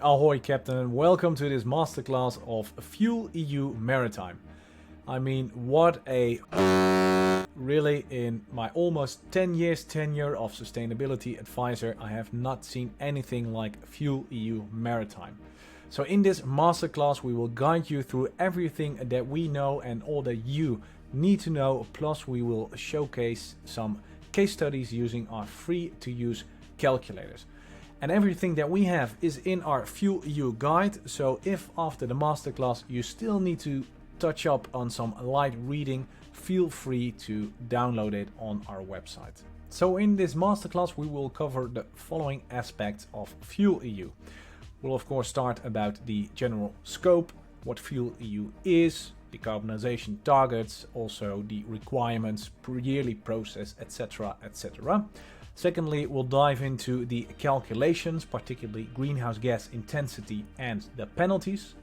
Ahoy Captain, and welcome to this masterclass of FuelEU Maritime. I mean, what a... Really, in my almost 10 years tenure of sustainability advisor, I have not seen anything like FuelEU Maritime. So in this masterclass we will guide you through everything that we know and all that you need to know, plus we will showcase some case studies using our free to use calculators. And everything that we have is in our FuelEU guide, so if after the masterclass you still need to touch up on some light reading, feel free to download it on our website. So in this masterclass we will cover the following aspects of FuelEU. We'll of course start about the general scope, what FuelEU is, decarbonization targets, also the requirements, per yearly process, etc, etc. Secondly, we'll dive into the calculations, particularly greenhouse gas intensity and the penalties.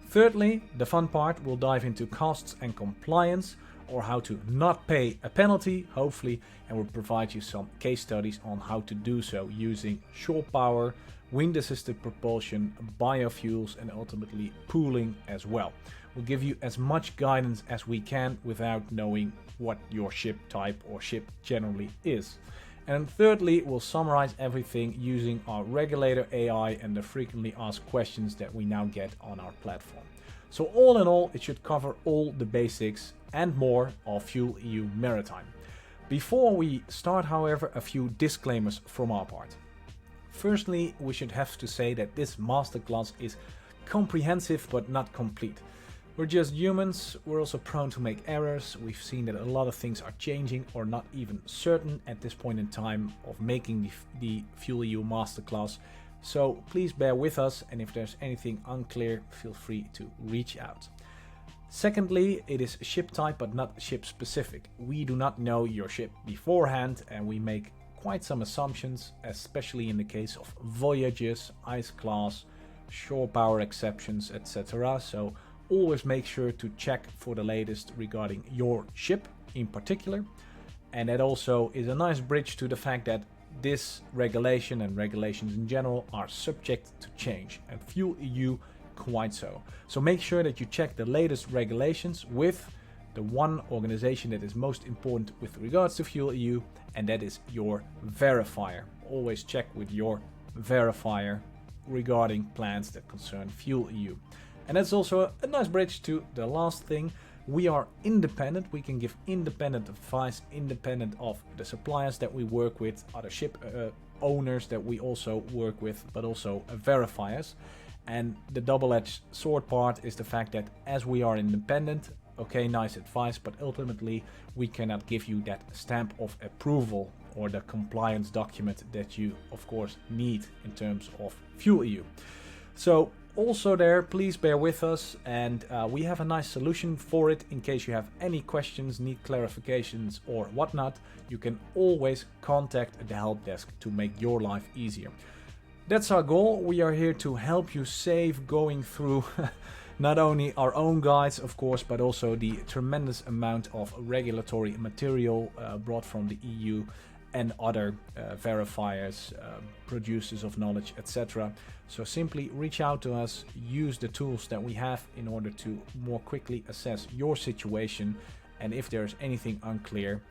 Thirdly, the fun part, we'll dive into costs and compliance, or how to not pay a penalty, hopefully, and we'll provide you some case studies on how to do so using shore power, wind-assisted propulsion, biofuels, and ultimately pooling as well. We'll give you as much guidance as we can without knowing what your ship type or ship generally is. And thirdly, we'll summarize everything using our regulator AI and the frequently asked questions that we now get on our platform. So all in all, it should cover all the basics and more of FuelEU Maritime. Before we start, however, a few disclaimers from our part. Firstly, we should have to say that this masterclass is comprehensive but not complete. We're just humans, we're also prone to make errors. We've seen that a lot of things are changing or not even certain at this point in time of making the FuelEU masterclass. So please bear with us, and if there's anything unclear, feel free to reach out. Secondly, it is ship type but not ship specific. We do not know your ship beforehand and we make quite some assumptions, especially in the case of voyages, ice class, shore power exceptions, etc. So always make sure to check for the latest regarding your ship in particular. And that also is a nice bridge to the fact that this regulation and regulations in general are subject to change, and FuelEU quite so. So make sure that you check the latest regulations with the one organization that is most important with regards to FuelEU, and that is your verifier. Always check with your verifier regarding plans that concern FuelEU. And that's also a nice bridge to the last thing. We are independent. We can give independent advice, independent of the suppliers that we work with, other ship owners that we also work with, but also verifiers. And the double-edged sword part is the fact that as we are independent, okay, nice advice, but ultimately we cannot give you that stamp of approval or the compliance document that you of course need in terms of FuelEU. So also there, please bear with us, and we have a nice solution for it. In case you have any questions, need clarifications or whatnot, you can always contact the help desk to make your life easier. That's our goal. We are here to help you save going through not only our own guides, of course, but also the tremendous amount of regulatory material brought from the EU and other verifiers, producers of knowledge, etc. So simply reach out to us, use the tools that we have in order to more quickly assess your situation, and if there's anything unclear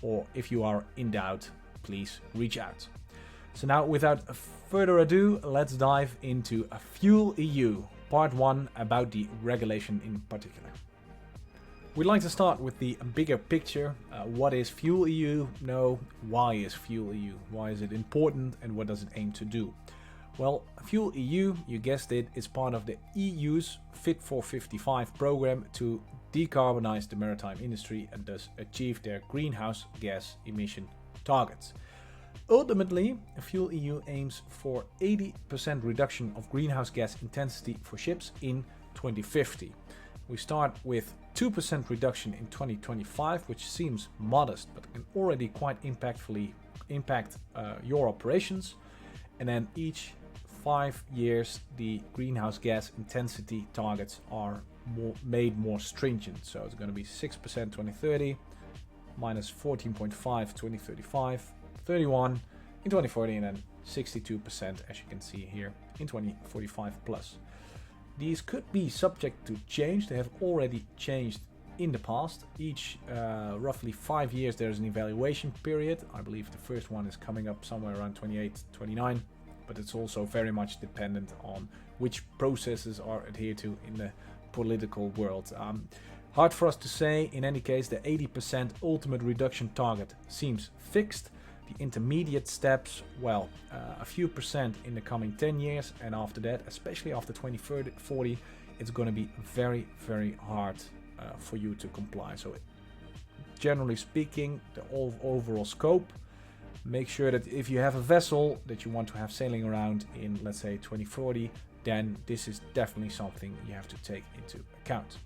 or if you are in doubt, please reach out. So now, without further ado, let's dive into FuelEU, part 1, about the regulation in particular. We'd like to start with the bigger picture. What is FuelEU? No, why is FuelEU? Why is it important and what does it aim to do? Well, FuelEU, you guessed it, is part of the EU's Fit for 55 program to decarbonize the maritime industry and thus achieve their greenhouse gas emission targets. Ultimately, FuelEU aims for 80% reduction of greenhouse gas intensity for ships in 2050. We start with 2% reduction in 2025, which seems modest, but can already quite impactfully impact your operations. And then each 5 years, the greenhouse gas intensity targets are made more stringent. So it's going to be 6% 2030, minus 14.5 2035, 31 in 2040, and then 62%, as you can see here, in 2045 plus. These could be subject to change. They have already changed in the past. Each roughly 5 years there's an evaluation period. I believe the first one is coming up somewhere around 28, 29, but it's also very much dependent on which processes are adhered to in the political world. Hard for us to say. In any case, the 80% ultimate reduction target seems fixed. The intermediate steps, well, a few percent in the coming 10 years, and after that, especially after 2040, it's going to be very, very hard for you to comply. So generally speaking, the overall scope, make sure that if you have a vessel that you want to have sailing around in, let's say, 2040, then this is definitely something you have to take into account.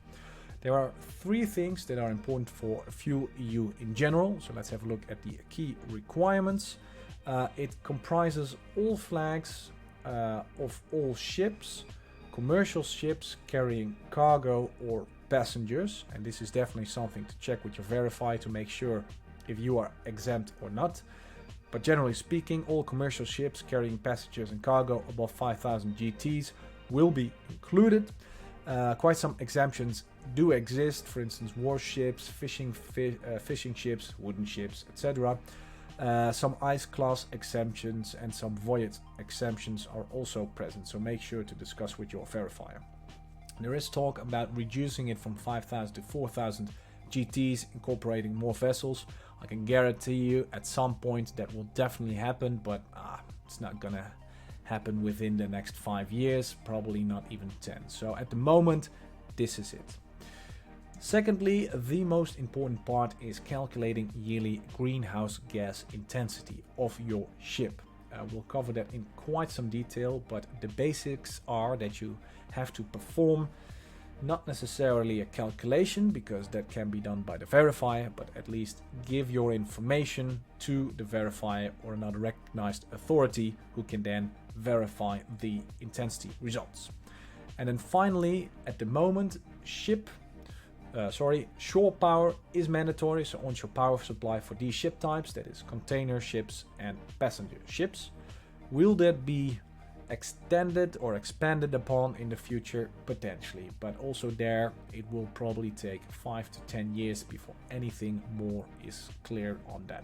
There are 3 things that are important for FuelEU in general. So let's have a look at the key requirements. It comprises all flags of all ships, commercial ships carrying cargo or passengers. And this is definitely something to check with your verifier to make sure if you are exempt or not. But generally speaking, all commercial ships carrying passengers and cargo above 5,000 GTs will be included. Quite some exemptions do exist, for instance warships, fishing ships, wooden ships, etc. Some ice class exemptions and some voyage exemptions are also present, so make sure to discuss with your verifier. There is talk about reducing it from 5,000 to 4,000 GTs, incorporating more vessels. I can guarantee you at some point that will definitely happen, but it's not gonna happen within the next 5 years, probably not even 10. So at the moment, this is it. Secondly, the most important part is calculating yearly greenhouse gas intensity of your ship. We'll cover that in quite some detail, but the basics are that you have to perform not necessarily a calculation, because that can be done by the verifier, but at least give your information to the verifier or another recognized authority who can then verify the intensity results. And then finally, at the moment, shore power is mandatory, so onshore power supply for these ship types, that is container ships and passenger ships. Will that be extended or expanded upon in the future? Potentially, but also there it will probably take 5 to 10 years before anything more is clear on that.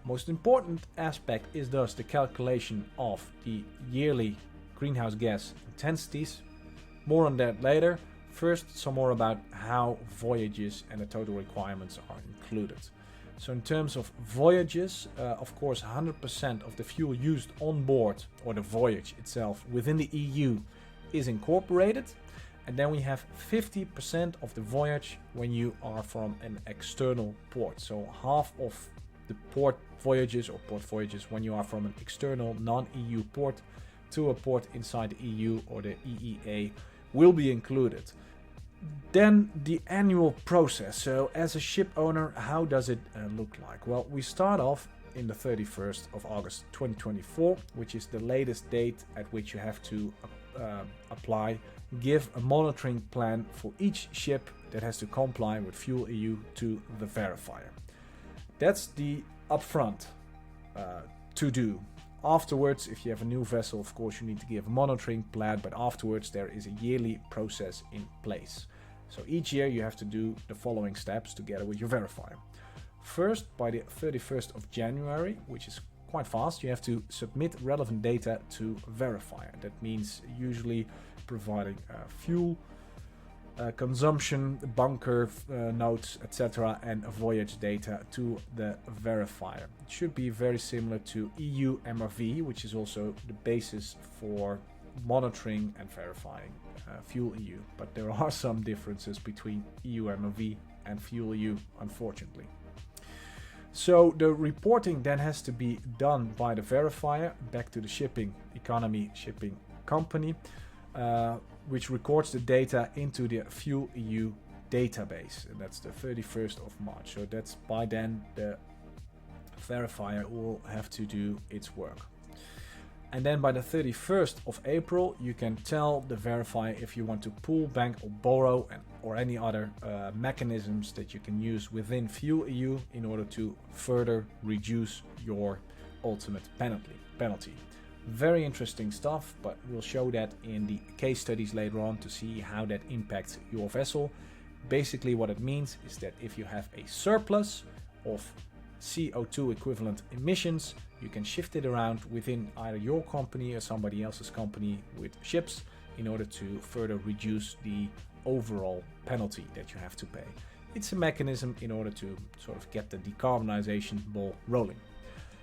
Most important aspect is thus the calculation of the yearly greenhouse gas intensities. More on that later. First, some more about how voyages and the total requirements are included. So in terms of voyages, of course 100% of the fuel used on board or the voyage itself within the EU is incorporated. And then we have 50% of the voyage when you are from an external port. So half of the port voyages when you are from an external non-EU port to a port inside the EU or the EEA will be included. Then the annual process. So as a ship owner, how does it look like? Well, we start off in the 31st of August 2024, which is the latest date at which you have to apply, give a monitoring plan for each ship that has to comply with FuelEU to the verifier. That's the upfront to do. Afterwards, if you have a new vessel, of course you need to give a monitoring plan, but afterwards there is a yearly process in place. So each year you have to do the following steps together with your verifier. First, by the 31st of January, which is quite fast, you have to submit relevant data to verifier. That means usually providing fuel consumption, bunker notes, etc., and voyage data to the verifier. It should be very similar to EU MRV, which is also the basis for monitoring and verifying FuelEU, but there are some differences between EU MRV and FuelEU, unfortunately. So the reporting then has to be done by the verifier back to the shipping company, which records the data into the FuelEU database, and that's the 31st of March. So that's by then the verifier will have to do its work. And then by the 31st of April, you can tell the verifier if you want to pool, bank or borrow or any other mechanisms that you can use within FuelEU in order to further reduce your ultimate penalty. Very interesting stuff, but we'll show that in the case studies later on to see how that impacts your vessel. Basically what it means is that if you have a surplus of CO2 equivalent emissions, you can shift it around within either your company or somebody else's company with ships in order to further reduce the overall penalty that you have to pay. It's a mechanism in order to sort of get the decarbonization ball rolling.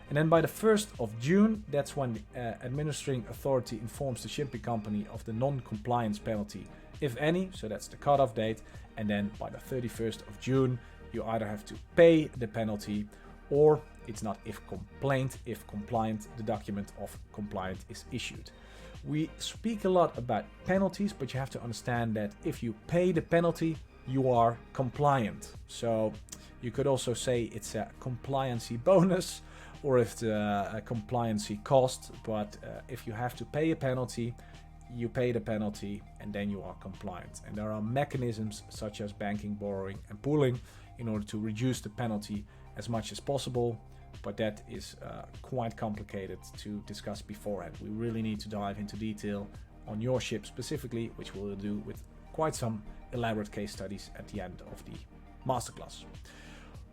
And then by the 1st of June, that's when the administering authority informs the shipping company of the non-compliance penalty, if any, so that's the cutoff date. And then by the 31st of June, you either have to pay the penalty, or it's not if compliant, the document of compliant is issued. We speak a lot about penalties, but you have to understand that if you pay the penalty, you are compliant. So you could also say it's a compliancy bonus, or if it's a compliancy cost, but if you have to pay a penalty, you pay the penalty and then you are compliant. And there are mechanisms such as banking, borrowing and pooling in order to reduce the penalty as much as possible, but that is quite complicated to discuss beforehand. We really need to dive into detail on your ship specifically, which we'll do with quite some elaborate case studies at the end of the masterclass.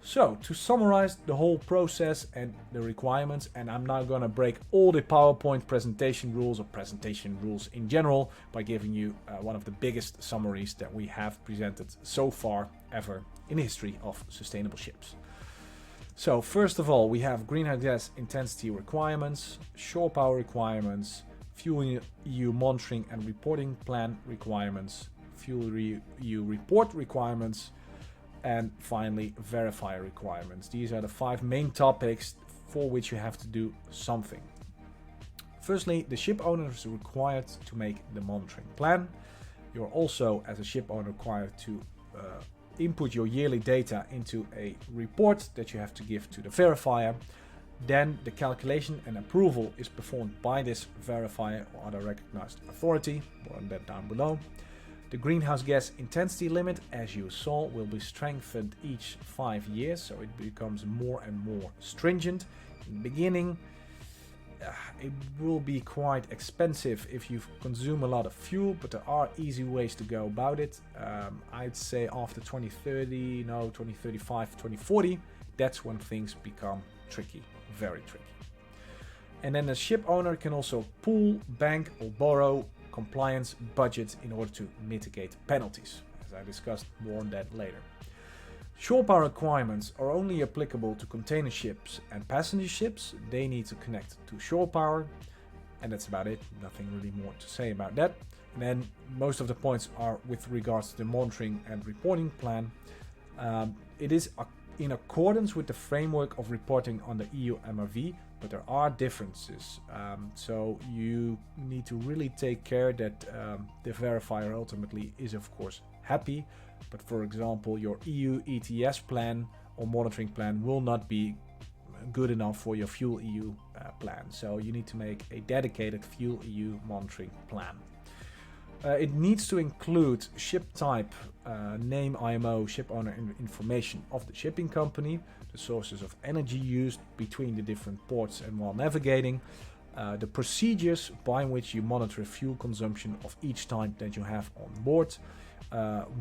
So to summarize the whole process and the requirements, and I'm now going to break all the PowerPoint presentation rules or presentation rules in general by giving you one of the biggest summaries that we have presented so far ever in the history of sustainable ships. So first of all, we have greenhouse gas intensity requirements, shore power requirements, FuelEU monitoring and reporting plan requirements, FuelEU report requirements, and finally verifier requirements. These are the 5 main topics for which you have to do something. Firstly, the ship owner is required to make the monitoring plan. You're also, as a ship owner, required to input your yearly data into a report that you have to give to the verifier. Then the calculation and approval is performed by this verifier or other recognized authority. More on that down below. The greenhouse gas intensity limit, as you saw, will be strengthened each 5 years, so it becomes more and more stringent. In the beginning, it will be quite expensive if you consume a lot of fuel, but there are easy ways to go about it. I'd say after 2035, 2040, that's when things become tricky, very tricky. And then the ship owner can also pool, bank or borrow compliance budgets in order to mitigate penalties, as I discussed more on that later. Shore power requirements are only applicable to container ships and passenger ships. They need to connect to shore power, and that's about it. Nothing really more to say about that. And then most of the points are with regards to the monitoring and reporting plan. It is in accordance with the framework of reporting on the EU MRV, but there are differences. So you need to really take care that the verifier ultimately is of course happy. But for example, your EU ETS plan or monitoring plan will not be good enough for your FuelEU plan. So you need to make a dedicated FuelEU monitoring plan. It needs to include ship type, name IMO, ship owner information of the shipping company, the sources of energy used between the different ports and while navigating, the procedures by which you monitor fuel consumption of each type that you have on board,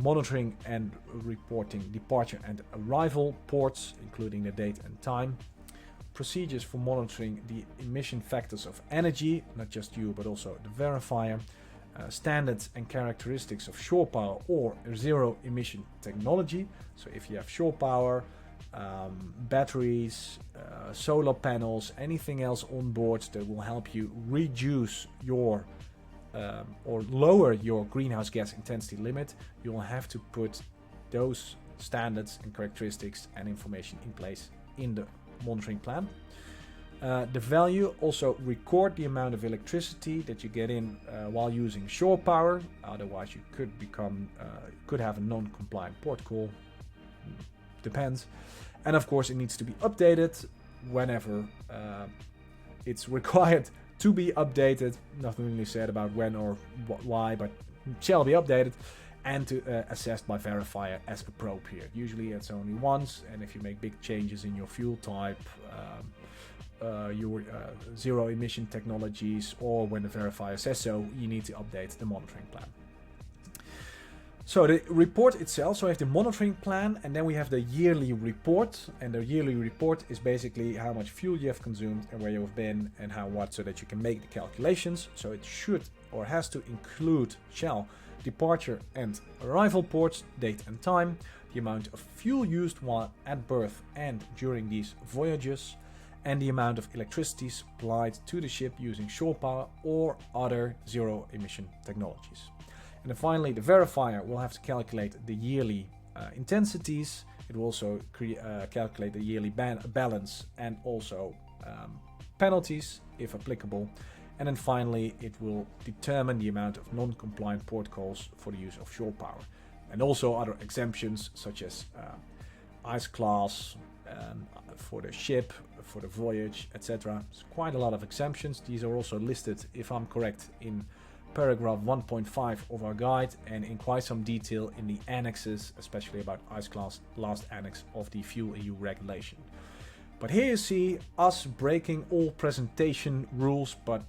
monitoring and reporting departure and arrival ports, including the date and time, procedures for monitoring the emission factors of energy, not just you but also the verifier, standards and characteristics of shore power or zero emission technology. So if you have shore power, batteries, solar panels, anything else on board that will help you reduce your or lower your greenhouse gas intensity limit, you will have to put those standards and characteristics and information in place in the monitoring plan. The value, also record the amount of electricity that you get in while using shore power, otherwise you could have a non-compliant port call, depends. And of course it needs to be updated whenever it's required to be updated. Nothing really said about when or why, but shall be updated, and to assessed by verifier as appropriate. Usually it's only once, and if you make big changes in your fuel type, your zero emission technologies, or when the verifier says so, you need to update the monitoring plan. So the report itself, so we have the monitoring plan, and then we have the yearly report. And the yearly report is basically how much fuel you have consumed and where you have been and how what, so that you can make the calculations. So it should or has to include departure and arrival ports, date and time, the amount of fuel used while at berth and during these voyages, and the amount of electricity supplied to the ship using shore power or other zero emission technologies. And then finally, the verifier will have to calculate the yearly intensities. It will also calculate the yearly balance and also penalties, if applicable. And then finally, it will determine the amount of non-compliant port calls for the use of shore power. And also other exemptions, such as ice class for the ship, for the voyage, etc. There's quite a lot of exemptions. These are also listed, if I'm correct, in paragraph 1.5 of our guide, and in quite some detail in the annexes, especially about ice class, last annex of the FuelEU regulation. But here you see us breaking all presentation rules, but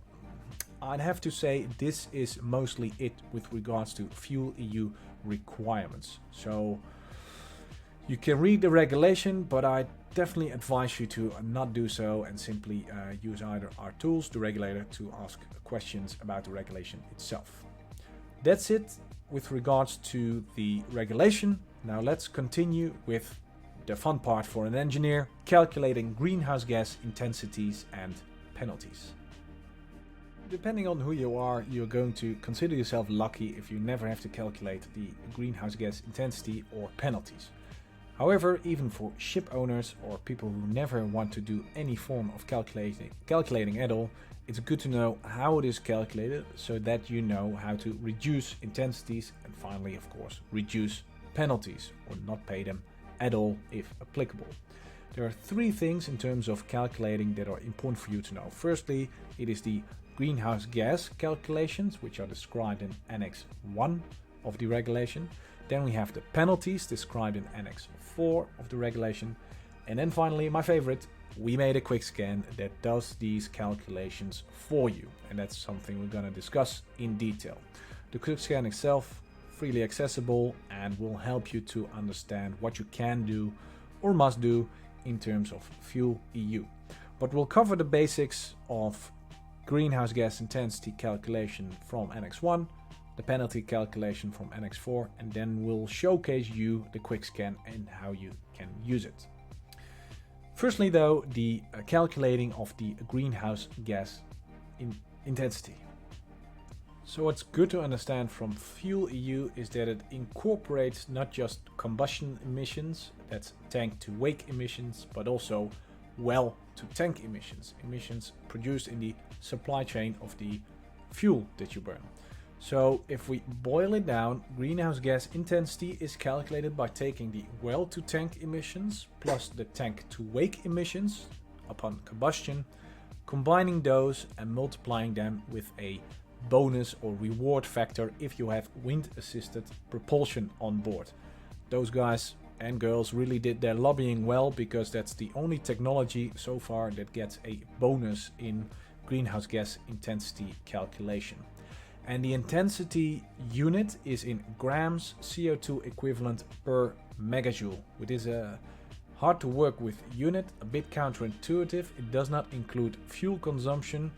I'd have to say this is mostly it with regards to FuelEU requirements. So you can read the regulation, but I definitely advise you to not do so and simply use either our tools, the regulator, to ask questions about the regulation itself. That's it with regards to the regulation. Now let's continue with the fun part for an engineer, calculating greenhouse gas intensities and penalties. Depending on who you are, you're going to consider yourself lucky if you never have to calculate the greenhouse gas intensity or penalties. However, even for ship owners or people who never want to do any form of calculating at all, it's good to know how it is calculated so that you know how to reduce intensities and finally, of course, reduce penalties or not pay them at all if applicable. There are three things in terms of calculating that are important for you to know. Firstly, it is the greenhouse gas calculations, which are described in Annex 1 of the regulation. Then we have the penalties described in Annex 4 of the regulation. And then finally, my favorite, we made a quick scan that does these calculations for you. And that's something we're going to discuss in detail. The quick scan itself, freely accessible, and will help you to understand what you can do or must do in terms of FuelEU. But we'll cover the basics of greenhouse gas intensity calculation from Annex 1, the penalty calculation from Annex 4, and then we'll showcase you the quick scan and how you can use it. Firstly though, the calculating of the greenhouse gas intensity. So what's good to understand from FuelEU is that it incorporates not just combustion emissions, that's tank to wake emissions, but also well to tank emissions, emissions produced in the supply chain of the fuel that you burn. So if we boil it down, greenhouse gas intensity is calculated by taking the well to tank emissions plus the tank to wake emissions upon combustion, combining those and multiplying them with a bonus or reward factor if you have wind assisted propulsion on board. Those guys and girls really did their lobbying well, because that's the only technology so far that gets a bonus in greenhouse gas intensity calculation. And the intensity unit is in grams CO2 equivalent per megajoule, which is a hard to work with unit, a bit counterintuitive. It does not include fuel consumption.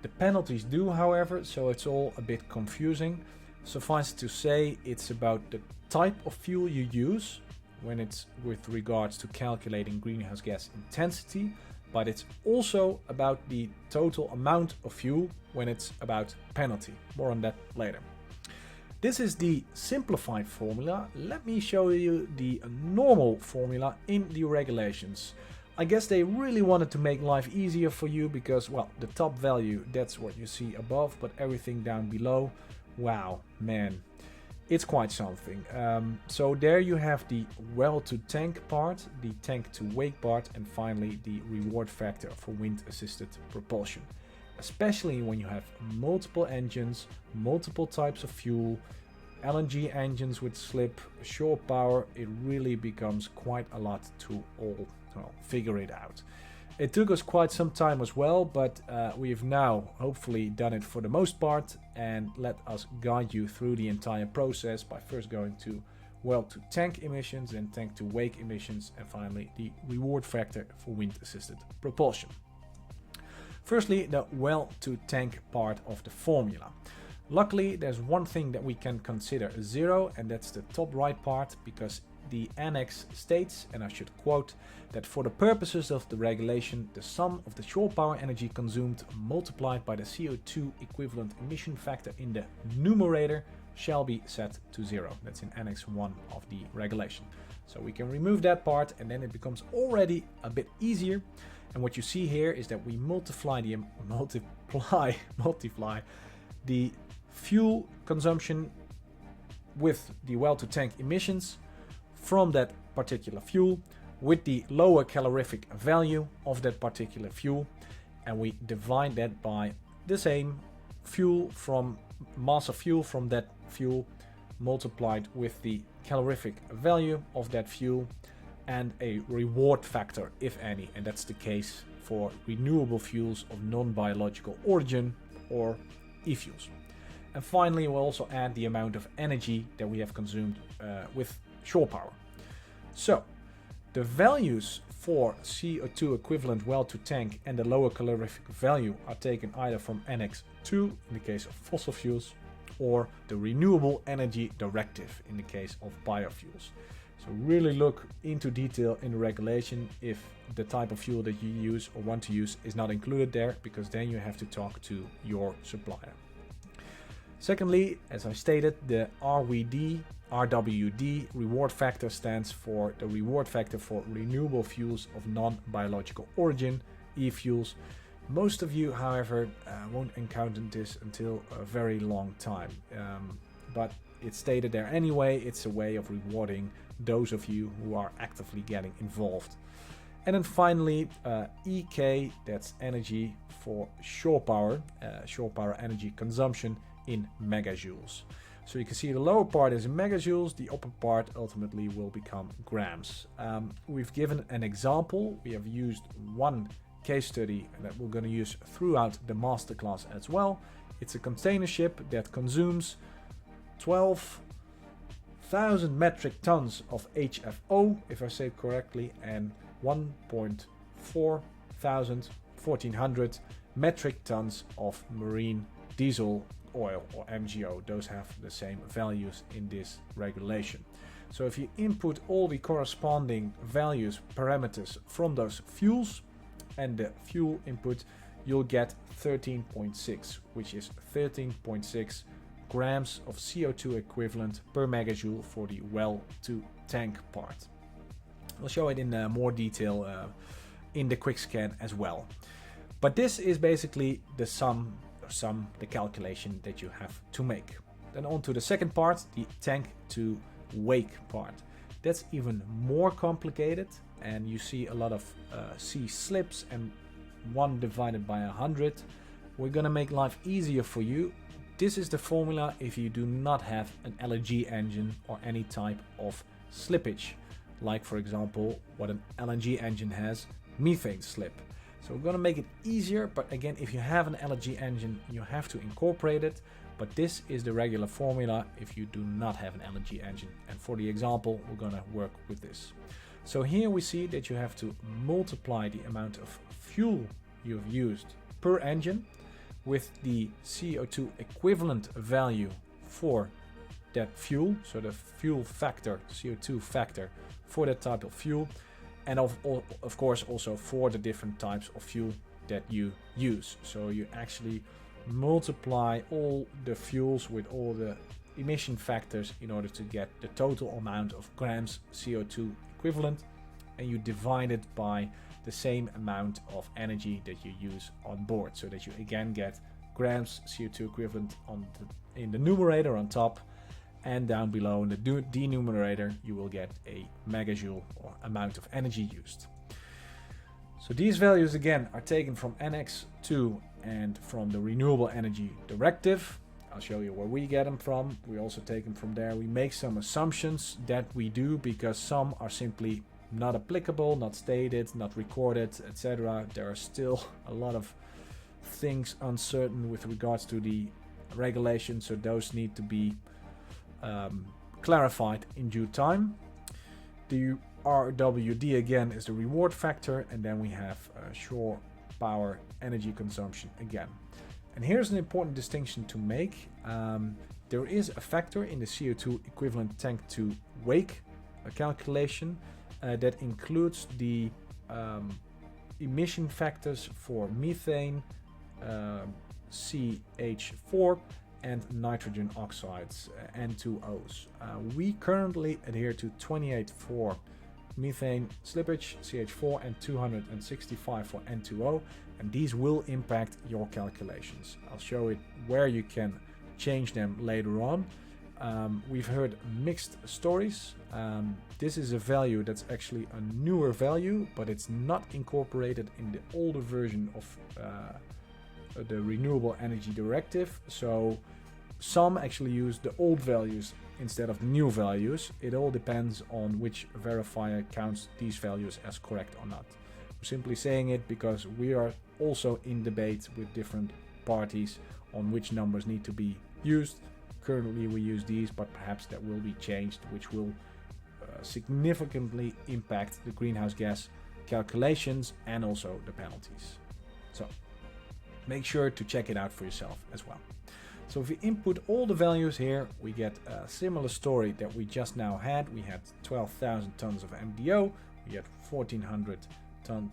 The penalties do, however, so it's all a bit confusing. Suffice to say, it's about the type of fuel you use when it's with regards to calculating greenhouse gas intensity, but it's also about the total amount of fuel when it's about penalty. More on that later. This is the simplified formula. Let me show you the normal formula in the regulations. I guess they really wanted to make life easier for you because, well, the top value, that's what you see above, but everything down below, wow, man, it's quite something. So there you have the well to tank part, the tank to wake part, and finally the reward factor for wind assisted propulsion. Especially when you have multiple engines, multiple types of fuel, LNG engines with slip, shore power, it really becomes quite a lot to all figure it out. It took us quite some time as well, but we've now hopefully done it for the most part, and let us guide you through the entire process by first going to well to tank emissions, then tank to wake emissions, and finally the reward factor for wind assisted propulsion. Firstly, the well to tank part of the formula. Luckily, there's one thing that we can consider a zero, and that's the top right part, because the annex states, and I should quote, that for the purposes of the regulation, the sum of the shore power energy consumed multiplied by the CO2 equivalent emission factor in the numerator shall be set to zero. That's in Annex 1 of the regulation. So we can remove that part, and then it becomes already a bit easier. And what you see here is that we multiply the fuel consumption with the well to tank emissions from that particular fuel with the lower calorific value of that particular fuel, and we divide that by the same fuel from mass of fuel from that fuel multiplied with the calorific value of that fuel and a reward factor, if any, and that's the case for renewable fuels of non-biological origin or e-fuels. And finally, we'll also add the amount of energy that we have consumed with shore power. So the values for CO2 equivalent well to tank and the lower calorific value are taken either from Annex 2 in the case of fossil fuels, or the Renewable Energy Directive in the case of biofuels. So really look into detail in the regulation if the type of fuel that you use or want to use is not included there, because then you have to talk to your supplier. Secondly, as I stated, the RWD reward factor stands for the reward factor for renewable fuels of non-biological origin, e-fuels. Most of you, however, won't encounter this until a very long time, but it's stated there anyway. It's a way of rewarding those of you who are actively getting involved. And then finally, EK, that's energy for shore power energy consumption in megajoules. So you can see the lower part is in megajoules, the upper part ultimately will become grams. We've given an example. We have used one case study that we're going to use throughout the masterclass as well. It's a container ship that consumes 12,000 metric tons of HFO, if I say it correctly, and 1,400 metric tons of marine diesel oil or MGO. Those have the same values in this regulation. So if you input all the corresponding values, parameters from those fuels and the fuel input, you'll get 13.6, which is 13.6 grams of CO2 equivalent per megajoule for the well to tank part. I'll show it in more detail in the quick scan as well. But this is basically the the calculation that you have to make. Then on to the second part, the tank to wake part. That's even more complicated, and you see a lot of C slips and 1 divided by 100. We're gonna make life easier for you. This is the formula if you do not have an LNG engine or any type of slippage, like for example what an LNG engine has, methane slip. So we're going to make it easier, but again, if you have an LNG engine, you have to incorporate it. But this is the regular formula if you do not have an LNG engine. And for the example, we're going to work with this. So here we see that you have to multiply the amount of fuel you've used per engine with the CO2 equivalent value for that fuel. So the fuel factor, CO2 factor for that type of fuel. And of course also for the different types of fuel that you use. So you actually multiply all the fuels with all the emission factors in order to get the total amount of grams CO2 equivalent, and you divide it by the same amount of energy that you use on board, so that you again get grams CO2 equivalent in the numerator on top, and down below in the denominator you will get a megajoule or amount of energy used. So these values again are taken from Annex 2 and from the Renewable Energy Directive. I'll show you where we get them from. We also take them from there. We make some assumptions that we do because some are simply not applicable, not stated, not recorded, etc. There are still a lot of things uncertain with regards to the regulation, so those need to be clarified in due time. The RWD again is the reward factor, and then we have shore power energy consumption again. And here's an important distinction to make. There is a factor in the CO2 equivalent tank to wake calculation that includes the emission factors for methane, CH4 and nitrogen oxides, N2Os. We currently adhere to 28 for methane slippage, CH4, and 265 for N2O, and these will impact your calculations. I'll show it where you can change them later on. We've heard mixed stories. This is a value that's actually a newer value, but it's not incorporated in the older version of the Renewable Energy Directive. So some actually use the old values instead of the new values. It all depends on which verifier counts these values as correct or not. I'm simply saying it because we are also in debate with different parties on which numbers need to be used. Currently we use these, but perhaps that will be changed, which will significantly impact the greenhouse gas calculations and also the penalties. So make sure to check it out for yourself as well. So if we input all the values here, we get a similar story that we just now had. We had 12,000 tons of MDO, we had 1,400 ton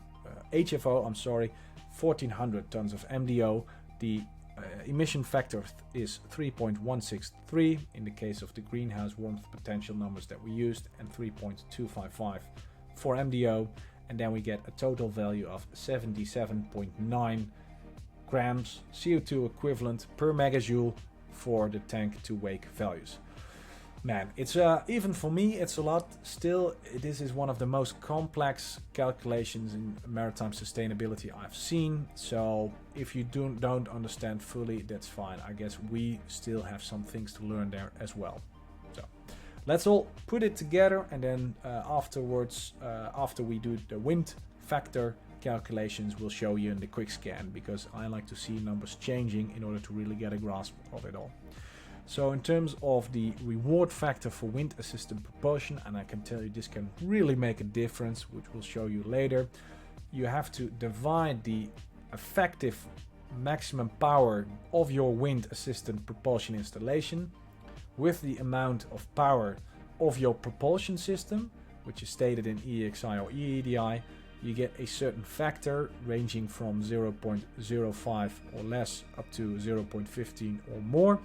HFO, 1,400 tons of MDO. The emission factor is 3.163 in the case of the greenhouse warmth potential numbers that we used, and 3.255 for MDO, and then we get a total value of 77.9 grams CO2 equivalent per megajoule for the tank to wake values. Man, it's even for me it's a lot. Still, this is one of the most complex calculations in maritime sustainability I've seen. So if you don't understand fully, that's fine. I guess we still have some things to learn there as well. So let's all put it together, and then afterwards, after we do the wind factor calculations, we'll show you in the quick scan, because I like to see numbers changing in order to really get a grasp of it all. So in terms of the reward factor for wind assisted propulsion, and I can tell you this can really make a difference, which we'll show you later, you have to divide the effective maximum power of your wind assisted propulsion installation with the amount of power of your propulsion system, which is stated in EEXI or EEDI. You get a certain factor ranging from 0.05 or less up to 0.15 or more,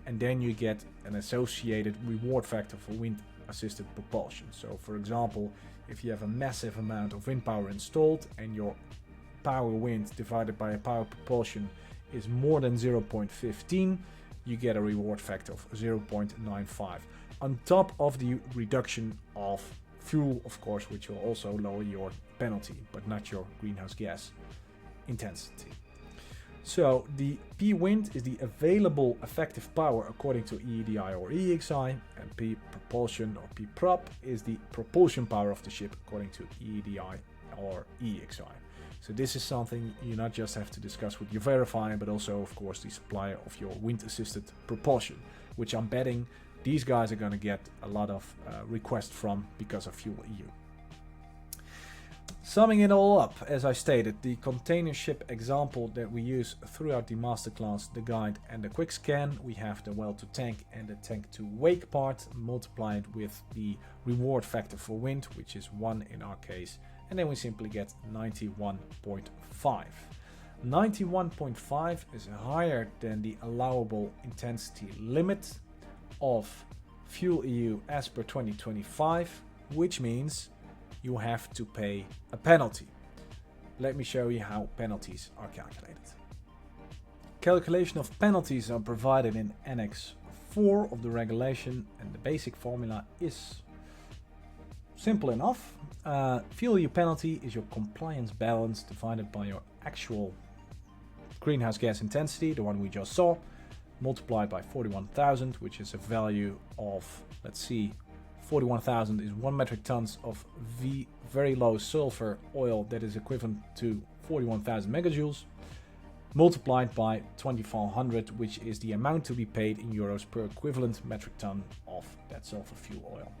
and then you get an associated reward factor for wind assisted propulsion. So for example, if you have a massive amount of wind power installed and your power wind divided by a power propulsion is more than 0.15, you get a reward factor of 0.95 on top of the reduction of fuel, of course, which will also lower your penalty, but not your greenhouse gas intensity. So the P wind is the available effective power according to EEDI or EEXI, and P propulsion or P prop is the propulsion power of the ship according to EEDI or EEXI. So this is something you not just have to discuss with your verifier, but also of course the supplier of your wind assisted propulsion, which I'm betting these guys are going to get a lot of requests from because of FuelEU. Summing it all up, as I stated, the container ship example that we use throughout the masterclass, the guide and the quick scan, we have the well to tank and the tank to wake part multiplied with the reward factor for wind, which is 1 in our case, and then we simply get 91.5. 91.5 is higher than the allowable intensity limit of FuelEU as per 2025, which means you have to pay a penalty. Let me show you how penalties are calculated. Calculation of penalties are provided in Annex 4 of the regulation, and the basic formula is simple enough. FuelEU penalty is your compliance balance divided by your actual greenhouse gas intensity, the one we just saw, multiplied by 41,000, which is a value of, let's see, 41,000 is 1 metric tons of very low sulfur oil that is equivalent to 41,000 megajoules, multiplied by 2400, which is the amount to be paid in euros per equivalent metric ton of that sulfur fuel oil.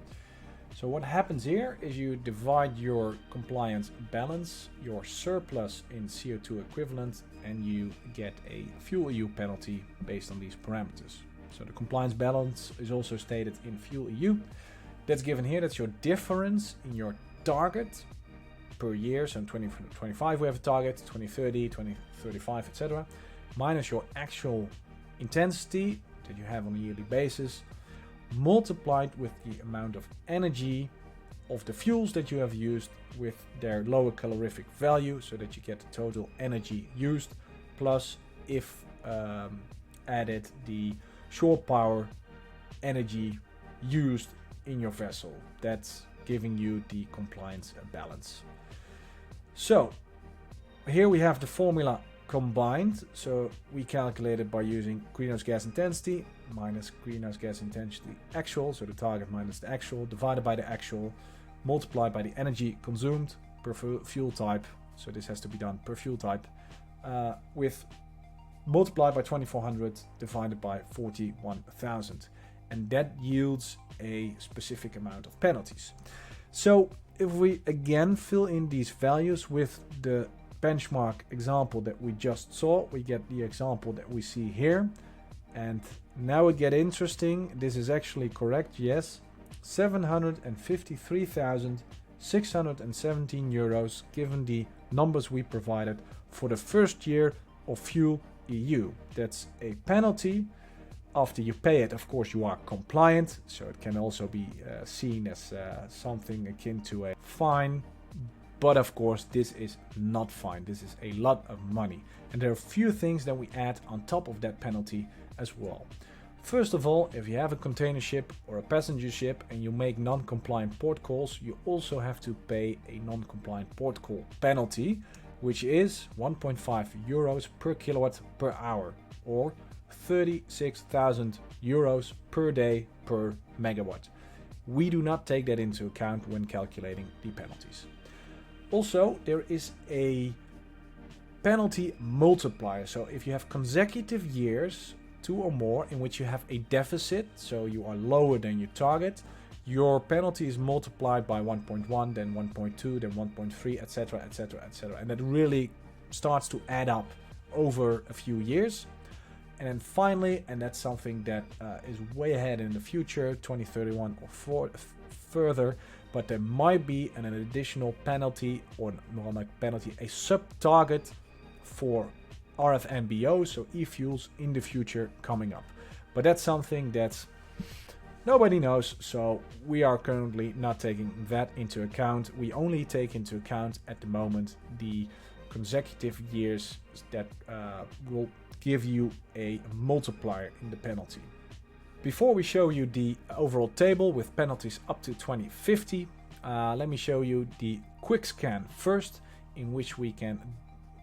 So what happens here is you divide your compliance balance, your surplus in CO2 equivalent, and you get a FuelEU penalty based on these parameters. So the compliance balance is also stated in FuelEU. That's given here. That's your difference in your target per year. So in 2025 we have a target, 2030, 2035, etc. Minus your actual intensity that you have on a yearly basis, multiplied with the amount of energy of the fuels that you have used with their lower calorific value, so that you get the total energy used, plus if added the shore power energy used in your vessel. That's giving you the compliance balance. So here we have the formula combined. So we calculate it by using greenhouse gas intensity minus greenhouse gas intensity actual, so the target minus the actual, divided by the actual, multiplied by the energy consumed per fuel type. So this has to be done per fuel type, with multiplied by 2400 divided by 41,000, and that yields a specific amount of penalties. So if we again fill in these values with the benchmark example that we just saw, we get the example that we see here, and now it gets interesting. This is actually correct, yes. 753,617 euros given the numbers we provided for the first year of FuelEU. That's a penalty. After you pay it, of course, you are compliant, so it can also be seen as something akin to a fine. But of course, this is not fine. This is a lot of money. And there are a few things that we add on top of that penalty as well. First of all, if you have a container ship or a passenger ship and you make non-compliant port calls, you also have to pay a non-compliant port call penalty, which is 1.5 euros per kilowatt per hour, or 36,000 euros per day per megawatt. We do not take that into account when calculating the penalties. Also, there is a penalty multiplier. So if you have consecutive years, 2 or more, in which you have a deficit, so you are lower than your target, your penalty is multiplied by 1.1, then 1.2, then 1.3, etc., etc., etc. And that really starts to add up over a few years. And then finally, and that's something that is way ahead in the future, 2031 or further, but there might be an additional penalty, or not like penalty, a sub-target for RFNBO, so e-fuels, in the future coming up. But that's something that nobody knows, so we are currently not taking that into account. We only take into account at the moment the consecutive years that will give you a multiplier in the penalty. Before we show you the overall table with penalties up to 2050, let me show you the quick scan first, in which we can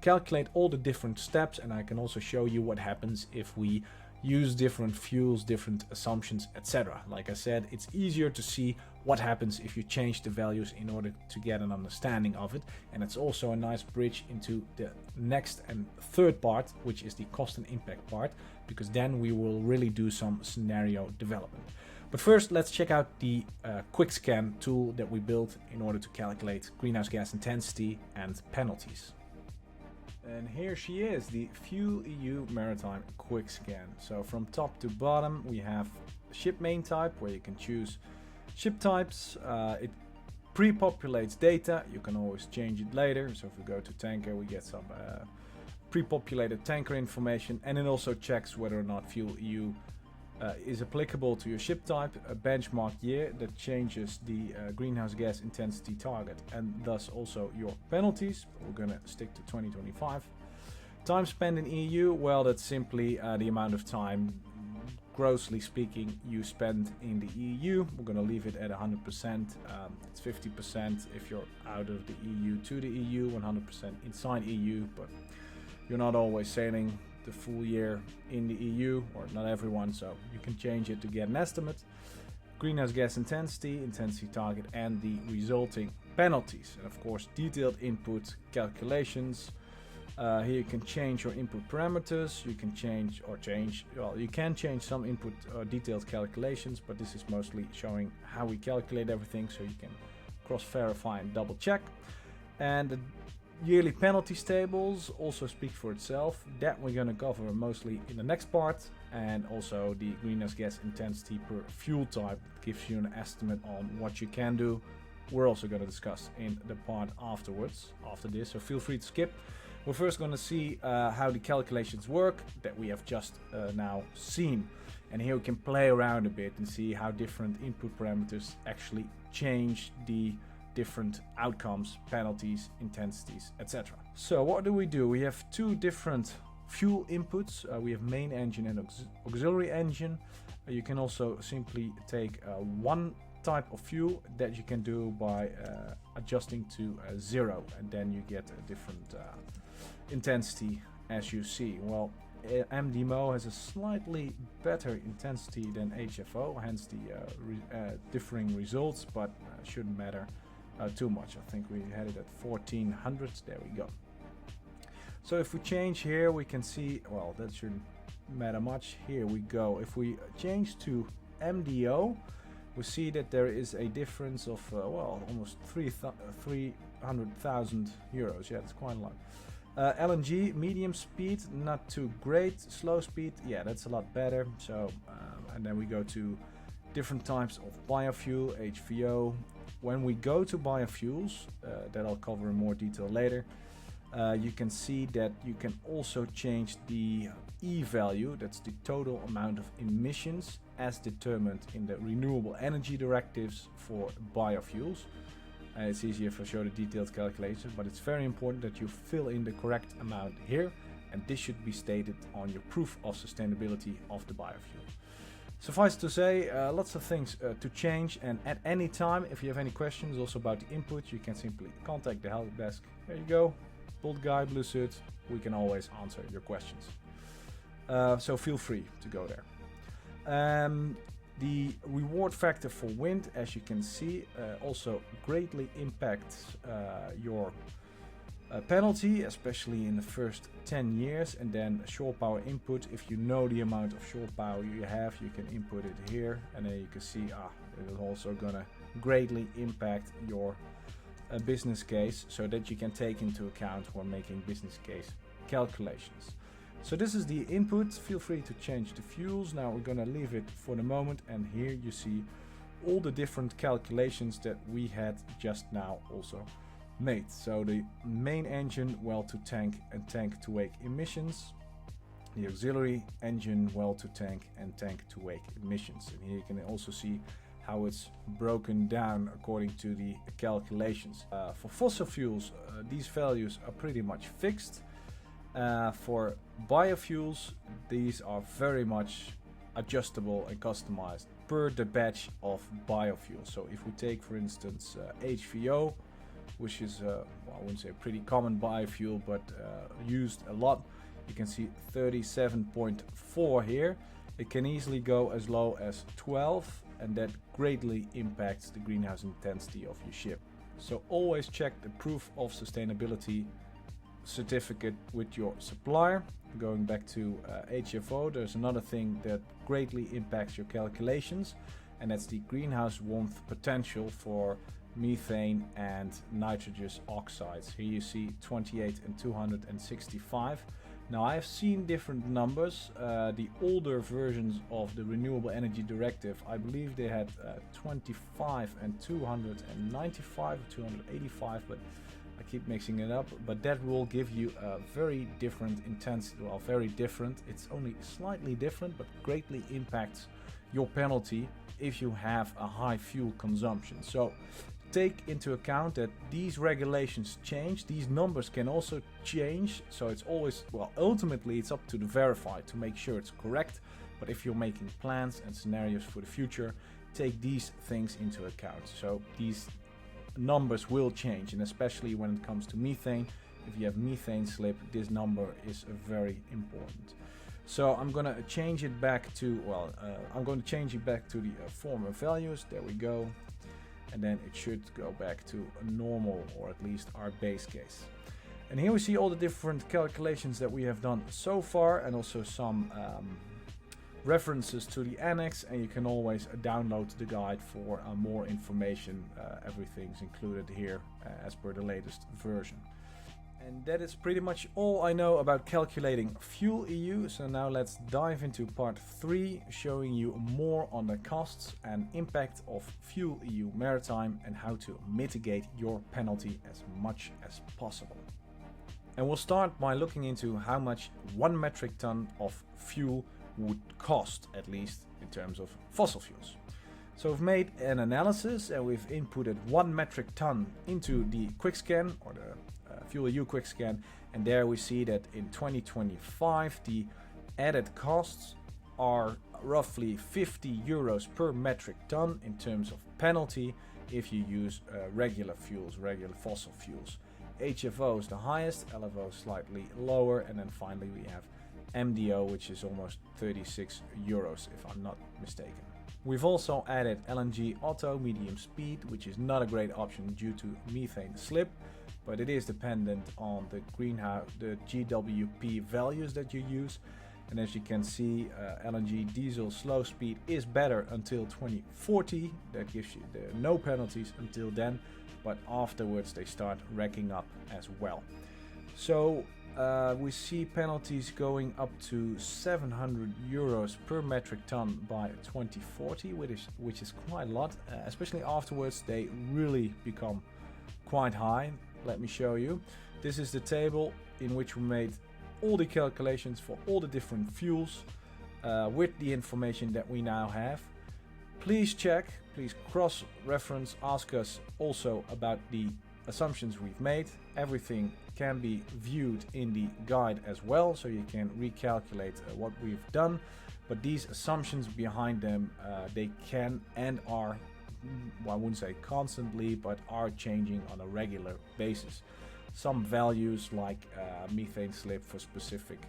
calculate all the different steps, and I can also show you what happens if we use different fuels, different assumptions, etc. Like I said, it's easier to see what happens if you change the values in order to get an understanding of it, and it's also a nice bridge into the next and third part, which is the cost and impact part, because then we will really do some scenario development. But first, let's check out the quick scan tool that we built in order to calculate greenhouse gas intensity and penalties. And here she is, the FuelEU Maritime quick scan. So from top to bottom we have ship main type, where you can choose ship types. It pre-populates data, you can always change it later. So if we go to tanker, we get some pre-populated tanker information, and it also checks whether or not FuelEU is applicable to your ship type, a benchmark year that changes the greenhouse gas intensity target, and thus also your penalties. We're gonna stick to 2025. Time spent in EU, well, that's simply the amount of time, grossly speaking, you spend in the EU. We're gonna leave it at 100%. It's 50% if you're out of the EU to the EU, 100% inside EU, but you're not always sailing the full year in the EU, or not everyone, so you can change it to get an estimate. greenhouse gas intensity target, and the resulting penalties. And of course, detailed input calculations. Here you can change your input parameters. You can you can change some input detailed calculations, but this is mostly showing how we calculate everything, so you can cross-verify and double-check. And the yearly penalties tables also speak for itself. That we're going to cover mostly in the next part. And also the greenhouse gas intensity per fuel type gives you an estimate on what you can do. We're also going to discuss in the part after this, so feel free to skip. We're first going to see how the calculations work that we have just now seen. And here we can play around a bit and see how different input parameters actually change the different outcomes, penalties, intensities, etc. So what do? We have two different fuel inputs. We have main engine and auxiliary engine. You can also simply take one type of fuel that you can do by adjusting to 0, and then you get a different intensity as you see. Well, MDMO has a slightly better intensity than HFO, hence the differing results, but shouldn't matter too much. I think we had it at 1400. There we go. So if we change here, we can see, well, that shouldn't matter much. Here we go. If we change to MDO, we see that there is a difference of almost 300,000 euros. Yeah, that's quite a lot. LNG, medium speed, not too great. Slow speed, yeah, that's a lot better. So, and then we go to different types of biofuel, HVO. When we go to biofuels, that I'll cover in more detail later, you can see that you can also change the E value, that's the total amount of emissions as determined in the renewable energy directives for biofuels. It's easier if I show the detailed calculations, but it's very important that you fill in the correct amount here, and this should be stated on your proof of sustainability of the biofuel. Suffice to say, lots of things to change, and at any time, if you have any questions also about the input, you can simply contact the help desk. There you go, bald guy, blue suit, we can always answer your questions. So feel free to go there. The reward factor for wind, as you can see, also greatly impacts your penalty, especially in the first 10 years. And then shore power input, if you know the amount of shore power you have, you can input it here, and then you can see it is also gonna greatly impact your business case, so that you can take into account when making business case calculations. So this is the input. Feel free to change the fuels. Now we're gonna leave it for the moment, and here you see all the different calculations that we had just now also made. So the main engine, well to tank and tank to wake emissions, the auxiliary engine, well to tank and tank to wake emissions. And here you can also see how it's broken down according to the calculations. For fossil fuels, these values are pretty much fixed. For biofuels, these are very much adjustable and customized per the batch of biofuel. So if we take, for instance, HVO, which is, I wouldn't say a pretty common biofuel, but used a lot, you can see 37.4 here. It can easily go as low as 12, and that greatly impacts the greenhouse intensity of your ship. So always check the proof of sustainability certificate with your supplier. Going back to HFO, there's another thing that greatly impacts your calculations, and that's the greenhouse warmth potential for methane and nitrogenous oxides. Here you see 28 and 265. Now I've seen different numbers. The older versions of the Renewable Energy Directive, I believe they had 25 and 295, 285, but I keep mixing it up. But that will give you a very different intensity. Well, very different. It's only slightly different, but greatly impacts your penalty if you have a high fuel consumption. So take into account that these regulations change, these numbers can also change, so it's always, well, ultimately it's up to the verified to make sure it's correct, but if you're making plans and scenarios for the future, take these things into account. So these numbers will change, and especially when it comes to methane, if you have methane slip, this number is very important. So I'm going to change it back to, the former values. There we go. And then it should go back to a normal, or at least our base case. And here we see all the different calculations that we have done so far, and also some references to the annex, and you can always download the guide for more information. Everything's included here as per the latest version. And that is pretty much all I know about calculating FuelEU. So now let's dive into part 3, showing you more on the costs and impact of FuelEU Maritime and how to mitigate your penalty as much as possible. And we'll start by looking into how much 1 metric ton of fuel would cost, at least in terms of fossil fuels. So we've made an analysis and we've inputted 1 metric ton into the quick scan, or the FuelEU quick scan, and there we see that in 2025 the added costs are roughly 50 euros per metric ton in terms of penalty if you use regular fuels, regular fossil fuels. HFO is the highest, LFO slightly lower, and then finally we have MDO, which is almost 36 euros if I'm not mistaken. We've also added LNG auto medium speed, which is not a great option due to methane slip, but it is dependent on the GWP values that you use. And as you can see, LNG diesel slow speed is better until 2040. That gives you no penalties until then, but afterwards they start racking up as well. So we see penalties going up to 700 euros per metric ton by 2040, which is quite a lot. Especially afterwards, they really become quite high. Let me show you. This is the table in which we made all the calculations for all the different fuels with the information that we now have. Please check, please cross-reference, ask us also about the assumptions we've made. Everything can be viewed in the guide as well, so you can recalculate what we've done. But these assumptions behind them, they can and are, well, I wouldn't say constantly, but are changing on a regular basis. Some values like methane slip for specific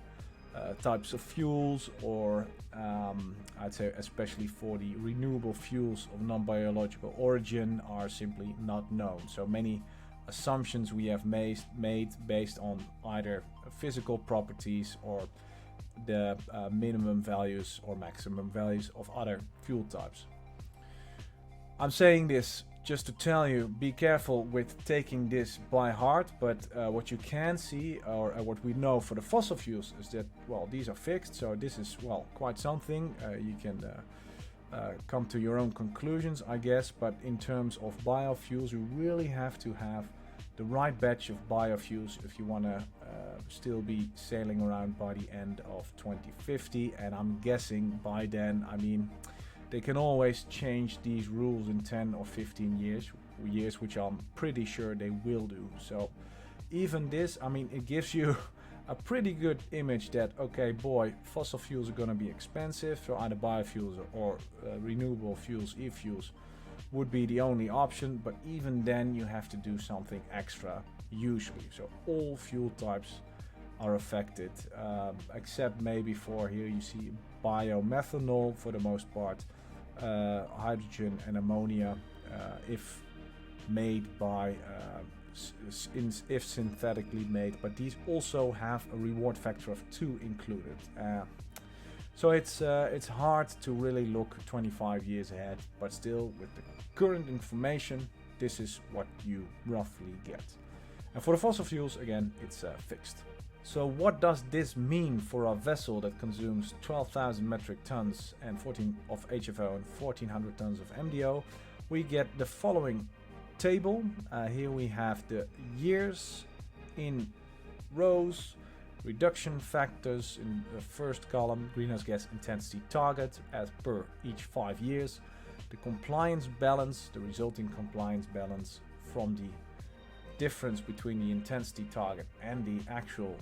types of fuels, or I'd say especially for the renewable fuels of non-biological origin, are simply not known. So many assumptions we have made based on either physical properties or the minimum values or maximum values of other fuel types. I'm saying this just to tell you, be careful with taking this by heart, but what you can see, or what we know for the fossil fuels, is that, well, these are fixed, so this is, well, quite something. You can come to your own conclusions, I guess, but in terms of biofuels, you really have to have the right batch of biofuels if you want to still be sailing around by the end of 2050, and I'm guessing by then, I mean, they can always change these rules in 10 or 15 years, which I'm pretty sure they will do. So even this, I mean, it gives you a pretty good image that, okay, boy, fossil fuels are going to be expensive, so either biofuels or renewable fuels, e-fuels, would be the only option. But even then, you have to do something extra usually. So all fuel types are affected, except maybe for, here you see biomethanol for the most part, hydrogen and ammonia, if made by if synthetically made, but these also have a reward factor of 2 included. So it's hard to really look 25 years ahead, but still with the current information, this is what you roughly get. And for the fossil fuels, again, it's fixed. So what does this mean for a vessel that consumes 12,000 metric tons and 14 of HFO and 1,400 tons of MDO? We get the following table. Here we have the years in rows, reduction factors in the first column, greenhouse gas intensity target as per each 5 years, the compliance balance, the resulting compliance balance from the difference between the intensity target and the actual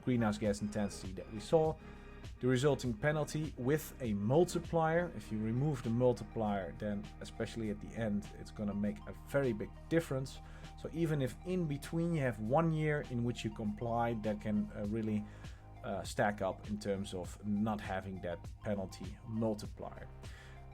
greenhouse gas intensity that we saw, the resulting penalty with a multiplier. If you remove the multiplier, then especially at the end, it's going to make a very big difference. So even if in between you have 1 year in which you comply, that can really stack up in terms of not having that penalty multiplier.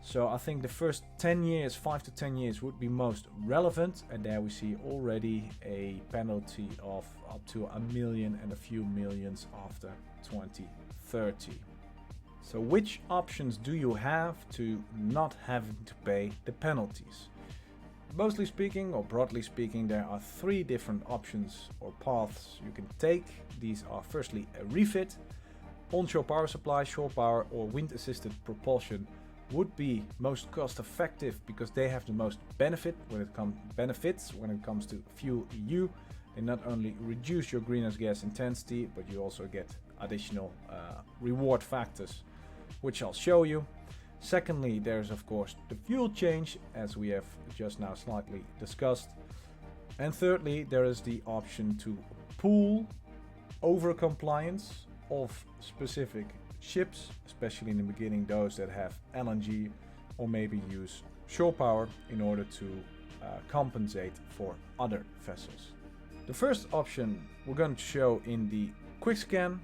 So I think the first 10 years, 5 to 10 years would be most relevant, and there we see already a penalty of up to $1 million and a few millions after 2030. So which options do you have to not having to pay the penalties? Mostly speaking, or broadly speaking, there are 3 different options or paths you can take. These are firstly a refit, onshore power supply, shore power or wind assisted propulsion would be most cost effective because they have the most benefits when it comes to FuelEU. They not only reduce your greenhouse gas intensity, but you also get additional reward factors, which I'll show you. Secondly, there's of course the fuel change, as we have just now slightly discussed. And thirdly, there is the option to pool over compliance of specific ships, especially in the beginning those that have LNG, or maybe use shore power in order to compensate for other vessels. The first option we're going to show in the quick scan.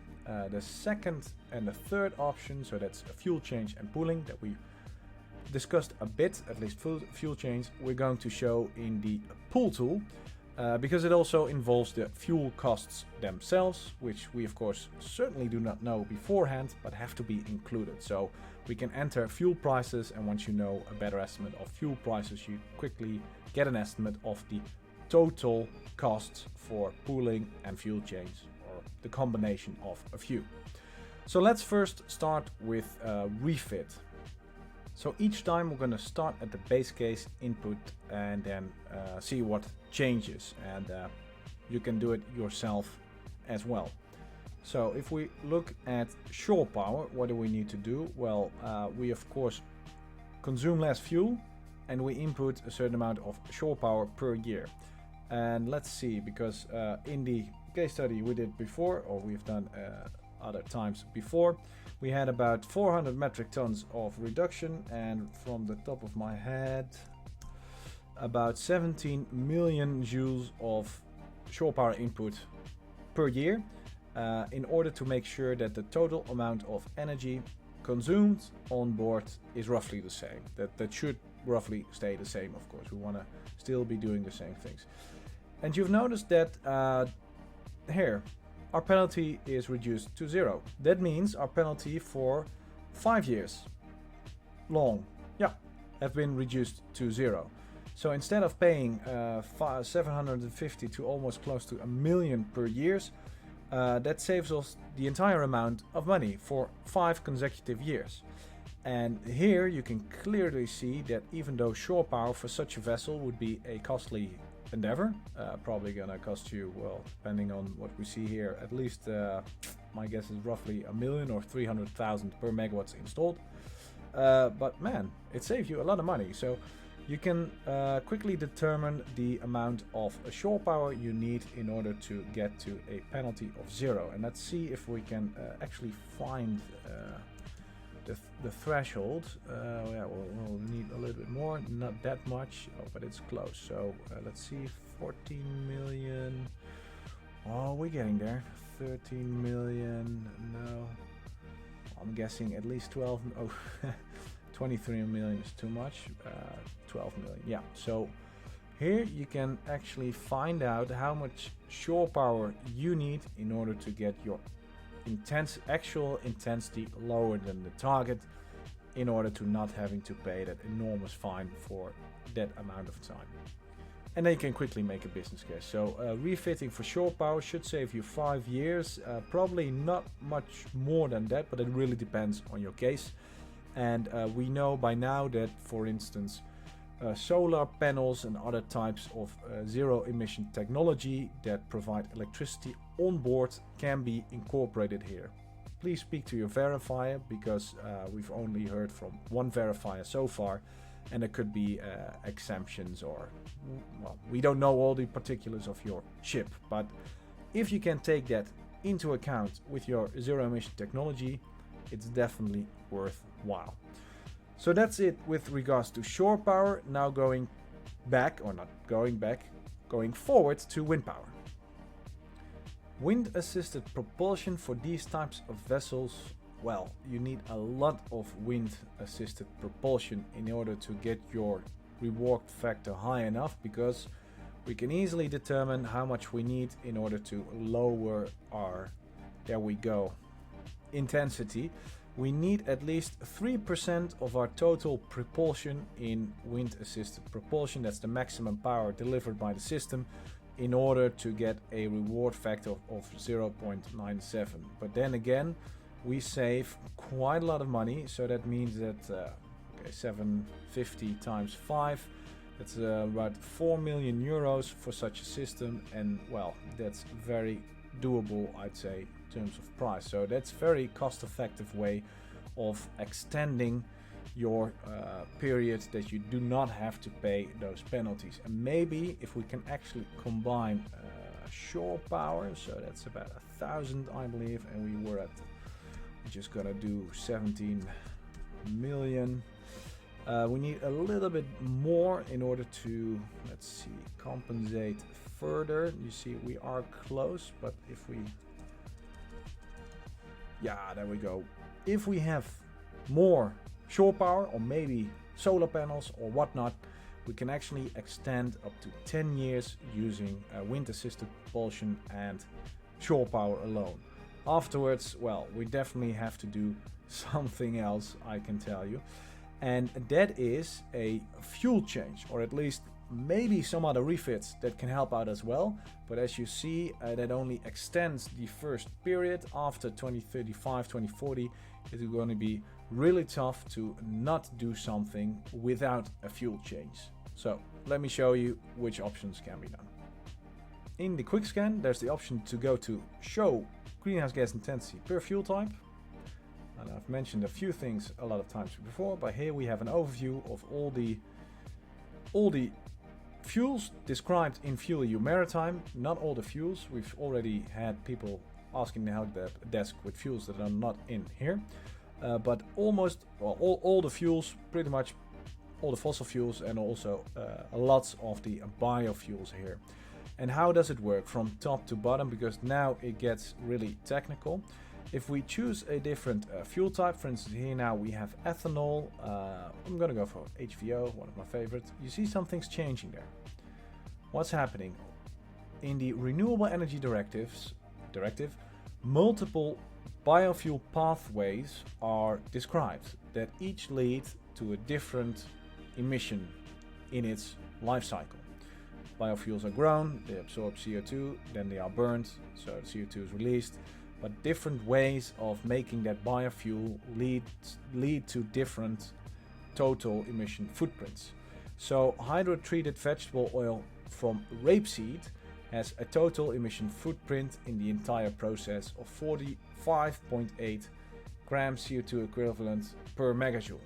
The second and the third option, so that's a fuel change and pooling that we discussed a bit, at least fuel change, we're going to show in the pool tool because it also involves the fuel costs themselves, which we of course certainly do not know beforehand, but have to be included. So we can enter fuel prices, and once you know a better estimate of fuel prices, you quickly get an estimate of the total costs for pooling and fuel change, or the combination of a few. So let's first start with refit. So each time we're going to start at the base case input and then see what changes, and you can do it yourself as well. So if we look at shore power, what do we need to do? Well, we of course consume less fuel and we input a certain amount of shore power per year. And let's see, because in the case study we did before, or we've done other times before, we had about 400 metric tons of reduction, and from the top of my head about 17 million joules of shore power input per year, in order to make sure that the total amount of energy consumed on board is roughly the same. That should roughly stay the same, of course. We want to still be doing the same things. And you've noticed that here our penalty is reduced to 0. That means our penalty for 5 years long, have been reduced to 0. So instead of paying 750 to almost close to $1 million per year, that saves us the entire amount of money for 5 consecutive years. And here you can clearly see that even though shore power for such a vessel would be a costly endeavor, probably gonna cost you, well, depending on what we see here, at least my guess is roughly $1 million or 300,000 per megawatts installed. But man, it saves you a lot of money. So you can quickly determine the amount of shore power you need in order to get to a penalty of 0. And let's see if we can actually find the threshold. We'll need a little bit more, not that much, but it's close. So let's see, 14 million. Oh, we're getting there. 13 million. No, I'm guessing at least 12. Oh, 23 million is too much. 12 million. Yeah. So here you can actually find out how much shore power you need in order to get your actual intensity lower than the target, in order to not having to pay that enormous fine for that amount of time. And then you can quickly make a business case. So refitting for shore power should save you 5 years, probably not much more than that, but it really depends on your case. And we know by now that, for instance, solar panels and other types of zero emission technology that provide electricity on board can be incorporated here. Please speak to your verifier, because we've only heard from one verifier so far, and there could be exemptions, or, well, we don't know all the particulars of your ship. But if you can take that into account with your zero emission technology, it's definitely worthwhile. So that's it with regards to shore power. Now going back, or not going back, going forward to wind power. Wind assisted propulsion for these types of vessels, well, you need a lot of wind assisted propulsion in order to get your reward factor high enough, because we can easily determine how much we need in order to lower our, there we go, intensity. We need at least 3% of our total propulsion in wind assisted propulsion, that's the maximum power delivered by the system, in order to get a reward factor of 0.97. But then again, we save quite a lot of money, so that means that 750 times 5, that's about 4 million euros for such a system, and well, that's very doable, I'd say, in terms of price. So that's very cost effective way of extending your period that you do not have to pay those penalties. And maybe if we can actually combine shore power, so that's about 1,000 I believe, and we were just gonna do 17 million. We need a little bit more in order to, let's see, compensate further. You see we are close, but if we, yeah, there we go. If we have more shore power or maybe solar panels or whatnot, we can actually extend up to 10 years using wind assisted propulsion and shore power alone. Afterwards, well, we definitely have to do something else, I can tell you, and that is a fuel change, or at least maybe some other refits that can help out as well. But as you see, that only extends the first period. After 2035, 2040, it is going to be really tough to not do something without a fuel change. So let me show you which options can be done. In the quick scan, there's the option to go to show greenhouse gas intensity per fuel type. And I've mentioned a few things a lot of times before, but here we have an overview of all the fuels described in FuelEU Maritime. Not all the fuels. We've already had people asking the help desk with fuels that are not in here. But almost, well, all the fuels, pretty much all the fossil fuels, and also lots of the biofuels here. And how does it work from top to bottom? Because now it gets really technical. If we choose a different fuel type, for instance, here now we have ethanol. I'm gonna go for HVO, one of my favorites. You see some things changing there. What's happening? In the Renewable Energy Directive, multiple biofuel pathways are described that each lead to a different emission in its life cycle. Biofuels are grown, they absorb CO2, then they are burned, so CO2 is released. But different ways of making that biofuel lead to different total emission footprints. So hydrotreated vegetable oil from rapeseed has a total emission footprint in the entire process of 45.8 grams CO2 equivalent per megajoule.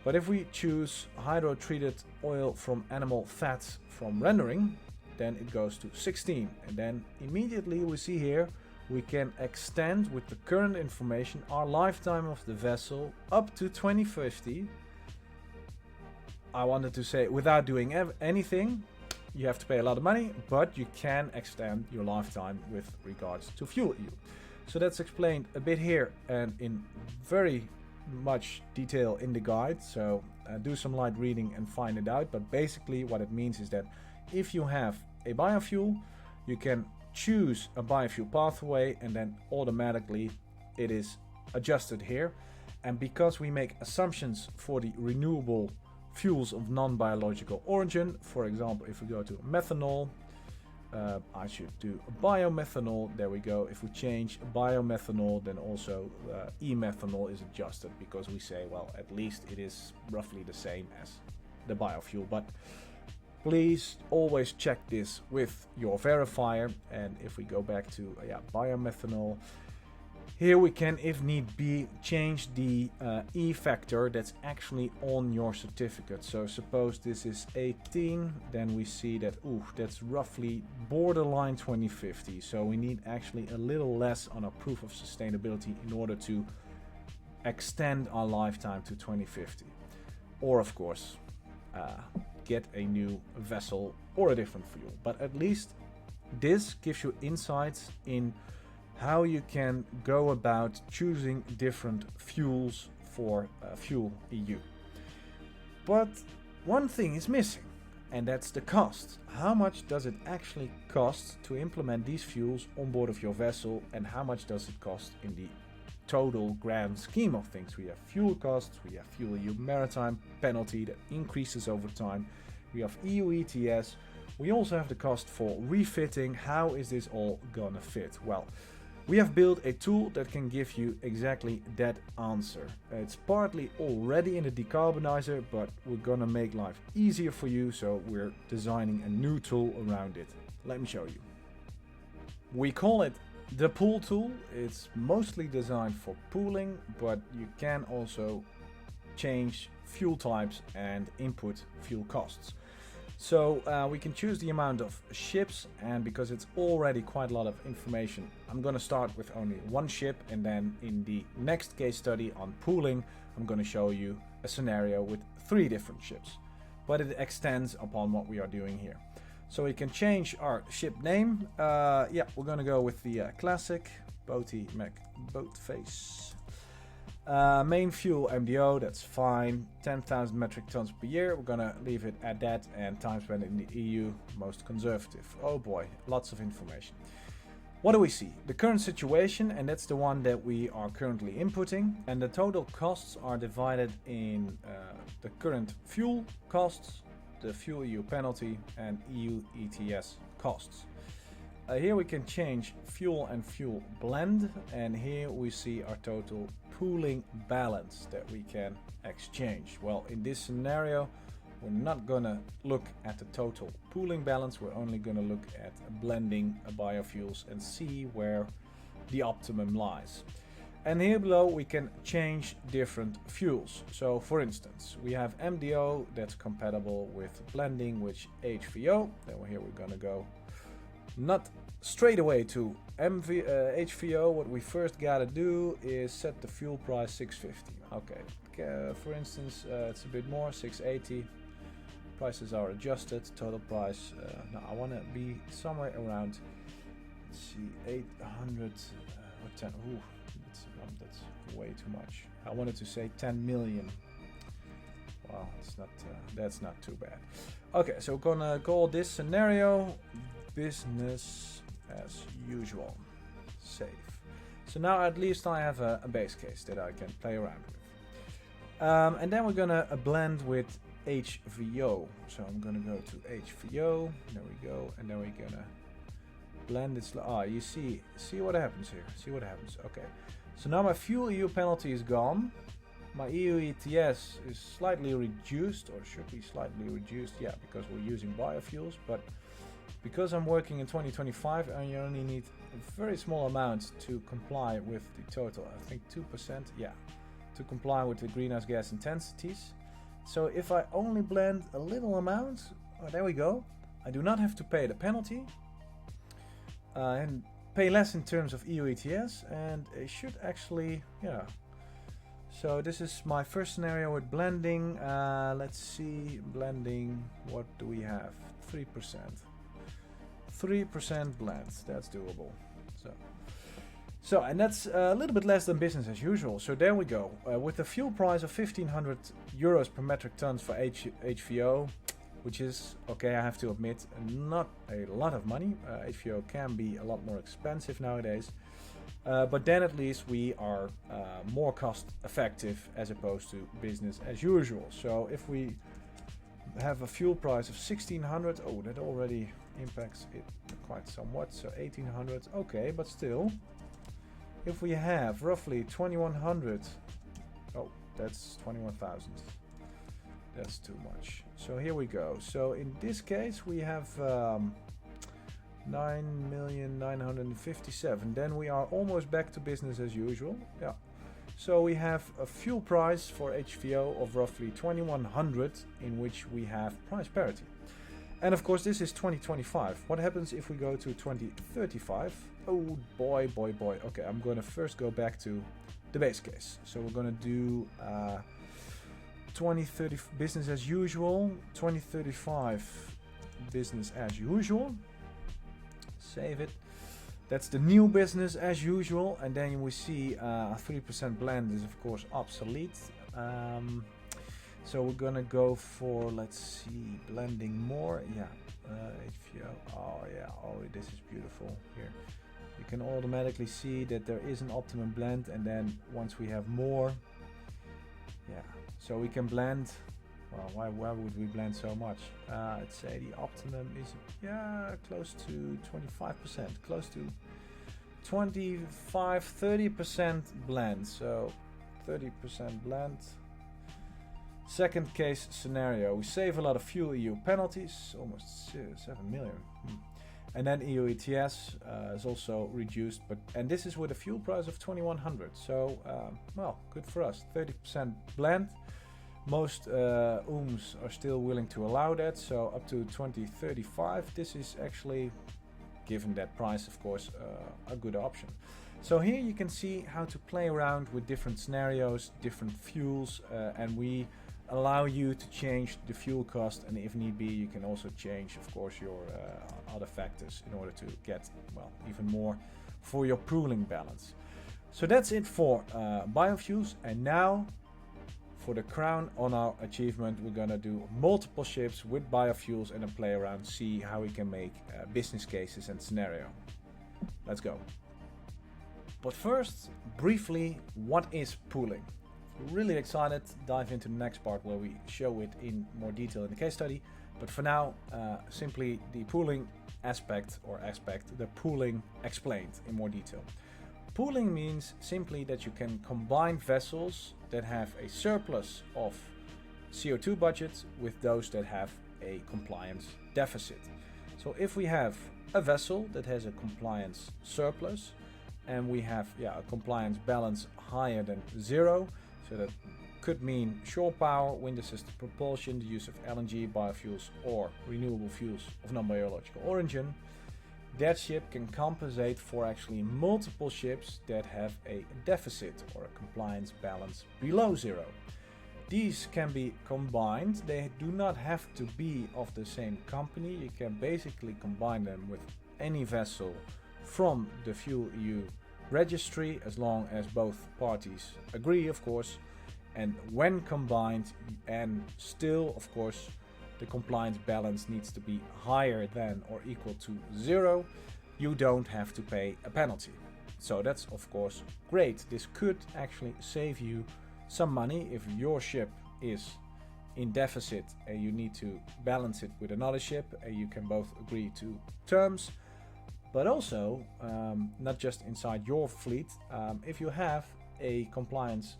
But if we choose hydrotreated oil from animal fats from rendering, then it goes to 16. And then immediately we see here we can extend with the current information our lifetime of the vessel up to 2050. I wanted to say without doing anything. You have to pay a lot of money, but you can extend your lifetime with regards to FuelEU. So that's explained a bit here and in very much detail in the guide. So do some light reading and find it out. But basically what it means is that if you have a biofuel, you can choose a biofuel pathway and then automatically it is adjusted here. And because we make assumptions for the renewable fuels of non-biological origin, for example, if we go to methanol, I should do biomethanol, there we go. If we change biomethanol, then also e-methanol is adjusted, because we say, well, at least it is roughly the same as the biofuel. But please always check this with your verifier. And if we go back to biomethanol, here we can, if need be, change the E factor that's actually on your certificate. So suppose this is 18, then we see that, that's roughly borderline 2050. So we need actually a little less on our proof of sustainability in order to extend our lifetime to 2050. Or of course, get a new vessel or a different fuel. But at least This gives you insights in how you can go about choosing different fuels for FuelEU. But one thing is missing, and that's the cost. How much does it actually cost to implement these fuels on board of your vessel, and how much does it cost in the total grand scheme of things? We have fuel costs, we have FuelEU Maritime penalty that increases over time, we have EU ETS, we also have the cost for refitting. How is this all gonna fit? Well, we have built a tool that can give you exactly that answer. It's partly already in the decarbonizer, but we're gonna make life easier for you, so we're designing a new tool around it. Let me show you. We call it the pool tool. It's mostly designed for pooling, but you can also change fuel types and input fuel costs. So we can choose the amount of ships, and because it's already quite a lot of information, I'm going to start with only one ship, and then in the next case study on pooling, I'm going to show you a scenario with 3 different ships. But it extends upon what we are doing here. So we can change our ship name. Yeah, we're going to go with the classic Boaty Mac Boatface. Main fuel MDO, that's fine. 10,000 metric tons per year. We're gonna leave it at that, and time spent in the EU, most conservative. Oh boy, lots of information. What do we see? The current situation, and that's the one that we are currently inputting, and the total costs are divided in the current fuel costs, the FuelEU penalty, and EU ETS costs. Here we can change fuel and fuel blend, and here we see our total pooling balance that we can exchange. Well, in this scenario, we're not gonna look at the total pooling balance, we're only gonna look at blending biofuels and see where the optimum lies. And here below we can change different fuels. So for instance, we have MDO that's compatible with blending with HVO. Then here we're gonna go not straight away to HVO. What we first gotta do is set the fuel price 650. Okay, for instance, it's a bit more, 680. Prices are adjusted. Total price. Now I want to be somewhere around. Let's see, 800 or 10. Ooh, that's way too much. I wanted to say 10 million. Wow, it's not. That's not too bad. Okay, so we're gonna call this scenario business as usual. Save. So now at least I have a base case that I can play around with. And then we're gonna blend with HVO. So I'm gonna go to HVO. There we go. And then we're gonna blend it. You see what happens here. See what happens. Okay. So now my FuelEU penalty is gone. My EU ETS is slightly reduced, or should be slightly reduced. Yeah, because we're using biofuels, but because I'm working in 2025, I only need a very small amount to comply with the total. I think 2%, yeah, to comply with the greenhouse gas intensities. So if I only blend a little amount, there we go. I do not have to pay the penalty and pay less in terms of EU ETS, and it should actually, yeah. So this is my first scenario with blending. Let's see, blending, what do we have? 3%. 3% blend, that's doable. So and that's a little bit less than business as usual. So there we go. With a fuel price of 1,500 euros per metric tons for HVO, which is, okay, I have to admit, not a lot of money. HVO can be a lot more expensive nowadays. But then at least we are more cost effective as opposed to business as usual. So if we have a fuel price of 1,600, oh, that already impacts it quite somewhat. So 1,800, okay, but still, if we have roughly 2,100, oh, that's 21,000. That's too much. So here we go. So in this case, we have 9,957,000. Then we are almost back to business as usual. Yeah. So we have a fuel price for HVO of roughly 2,100, in which we have price parity. And of course, this is 2025. What happens if we go to 2035? Oh boy, boy, boy. Okay, I'm going to first go back to the base case. So we're going to do 2030 business as usual, 2035 business as usual. Save it. That's the new business as usual, and then we see a 3% blend is of course obsolete. So we're gonna go for, let's see, blending more. Yeah, HVO. Oh yeah, oh this is beautiful here. You can automatically see that there is an optimum blend, and then once we have more, yeah, so we can blend. Well, why would we blend so much? I'd say the optimum is, yeah, close to 25%, close to 25-30% blend. So 30% blend. Second case scenario, we save a lot of FuelEU penalties, almost 7 million. And then EU ETS is also reduced, and this is with a fuel price of 2100. So, well, good for us. 30% blend. Most UMs are still willing to allow that, so up to 2035. This is actually, given that price, of course, a good option. So here you can see how to play around with different scenarios, different fuels, and we allow you to change the fuel cost, and if need be, you can also change, of course, your other factors in order to get, well, even more for your pooling balance. So that's it for biofuels, and now for the crown on our achievement, we're gonna do multiple ships with biofuels and a play around, see how we can make business cases and scenario. Let's go. But first, briefly, what is pooling? We're really excited to dive into the next part where we show it in more detail in the case study. But for now, simply the pooling aspect, the pooling explained in more detail. Pooling means simply that you can combine vessels that have a surplus of CO2 budget with those that have a compliance deficit. So if we have a vessel that has a compliance surplus and we have a compliance balance higher than 0, so that could mean shore power, wind assisted propulsion, the use of LNG, biofuels or renewable fuels of non-biological origin, that ship can compensate for actually multiple ships that have a deficit or a compliance balance below 0. These can be combined. They do not have to be of the same company. You can basically combine them with any vessel from the FuelEU registry, as long as both parties agree, of course. And when combined, and still, of course, the compliance balance needs to be higher than or equal to 0, you don't have to pay a penalty. So that's of course great. This could actually save you some money if your ship is in deficit and you need to balance it with another ship, and you can both agree to terms. But also, not just inside your fleet, if you have a compliance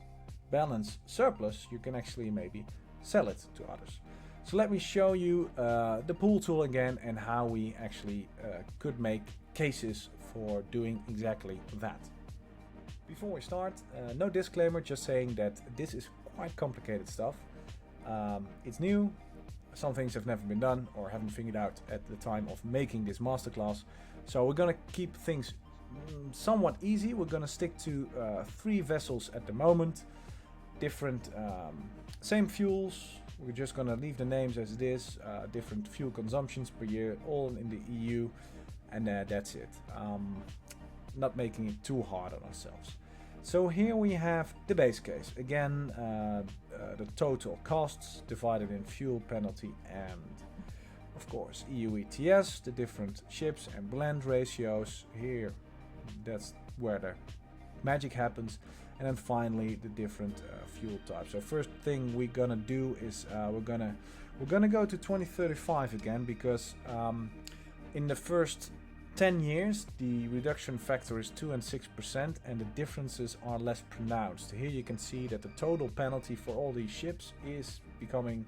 balance surplus, you can actually maybe sell it to others. So let me show you the pool tool again and how we actually could make cases for doing exactly that. Before we start, no disclaimer, just saying that this is quite complicated stuff. It's new, some things have never been done or haven't figured out at the time of making this masterclass. So we're gonna keep things somewhat easy. We're gonna stick to 3 vessels at the moment, different same fuels. We're just gonna leave the names as it is, different fuel consumptions per year, all in the EU, and that's it. Not making it too hard on ourselves. So here we have the base case. Again, the total costs divided in fuel penalty and, of course, EU ETS, the different ships and blend ratios. Here, that's where the magic happens. And then finally the different fuel types. So first thing we're gonna do is we're gonna go to 2035 again, because in the first 10 years the reduction factor is 2 and 6%, and the differences are less pronounced. Here you can see that the total penalty for all these ships is becoming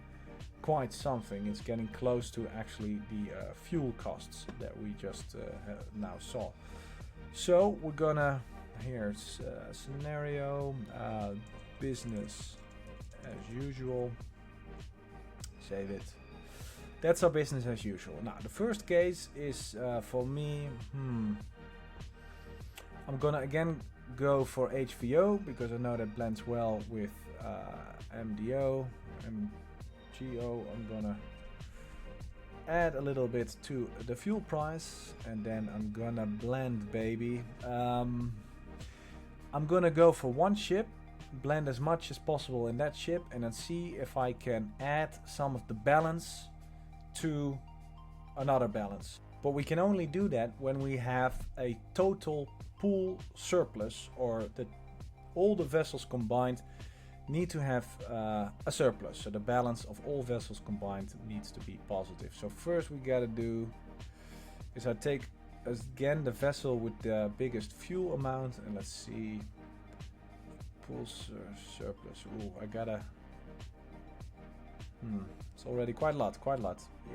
quite something. It's getting close to actually the fuel costs that we just now saw. So we're gonna, here's scenario, business as usual, save it. That's our business as usual. Now the first case is for me, I'm gonna again go for HVO because I know that blends well with MDO, MGO. I'm gonna add a little bit to the fuel price, and then I'm gonna blend, baby. I'm gonna go for one ship, blend as much as possible in that ship, and then see if I can add some of the balance to another balance. But we can only do that when we have a total pool surplus, or that all the vessels combined need to have a surplus. So the balance of all vessels combined needs to be positive. So first we gotta do is I take again the vessel with the biggest fuel amount, and let's see, pool surplus. Ooh, I gotta it's already quite a lot.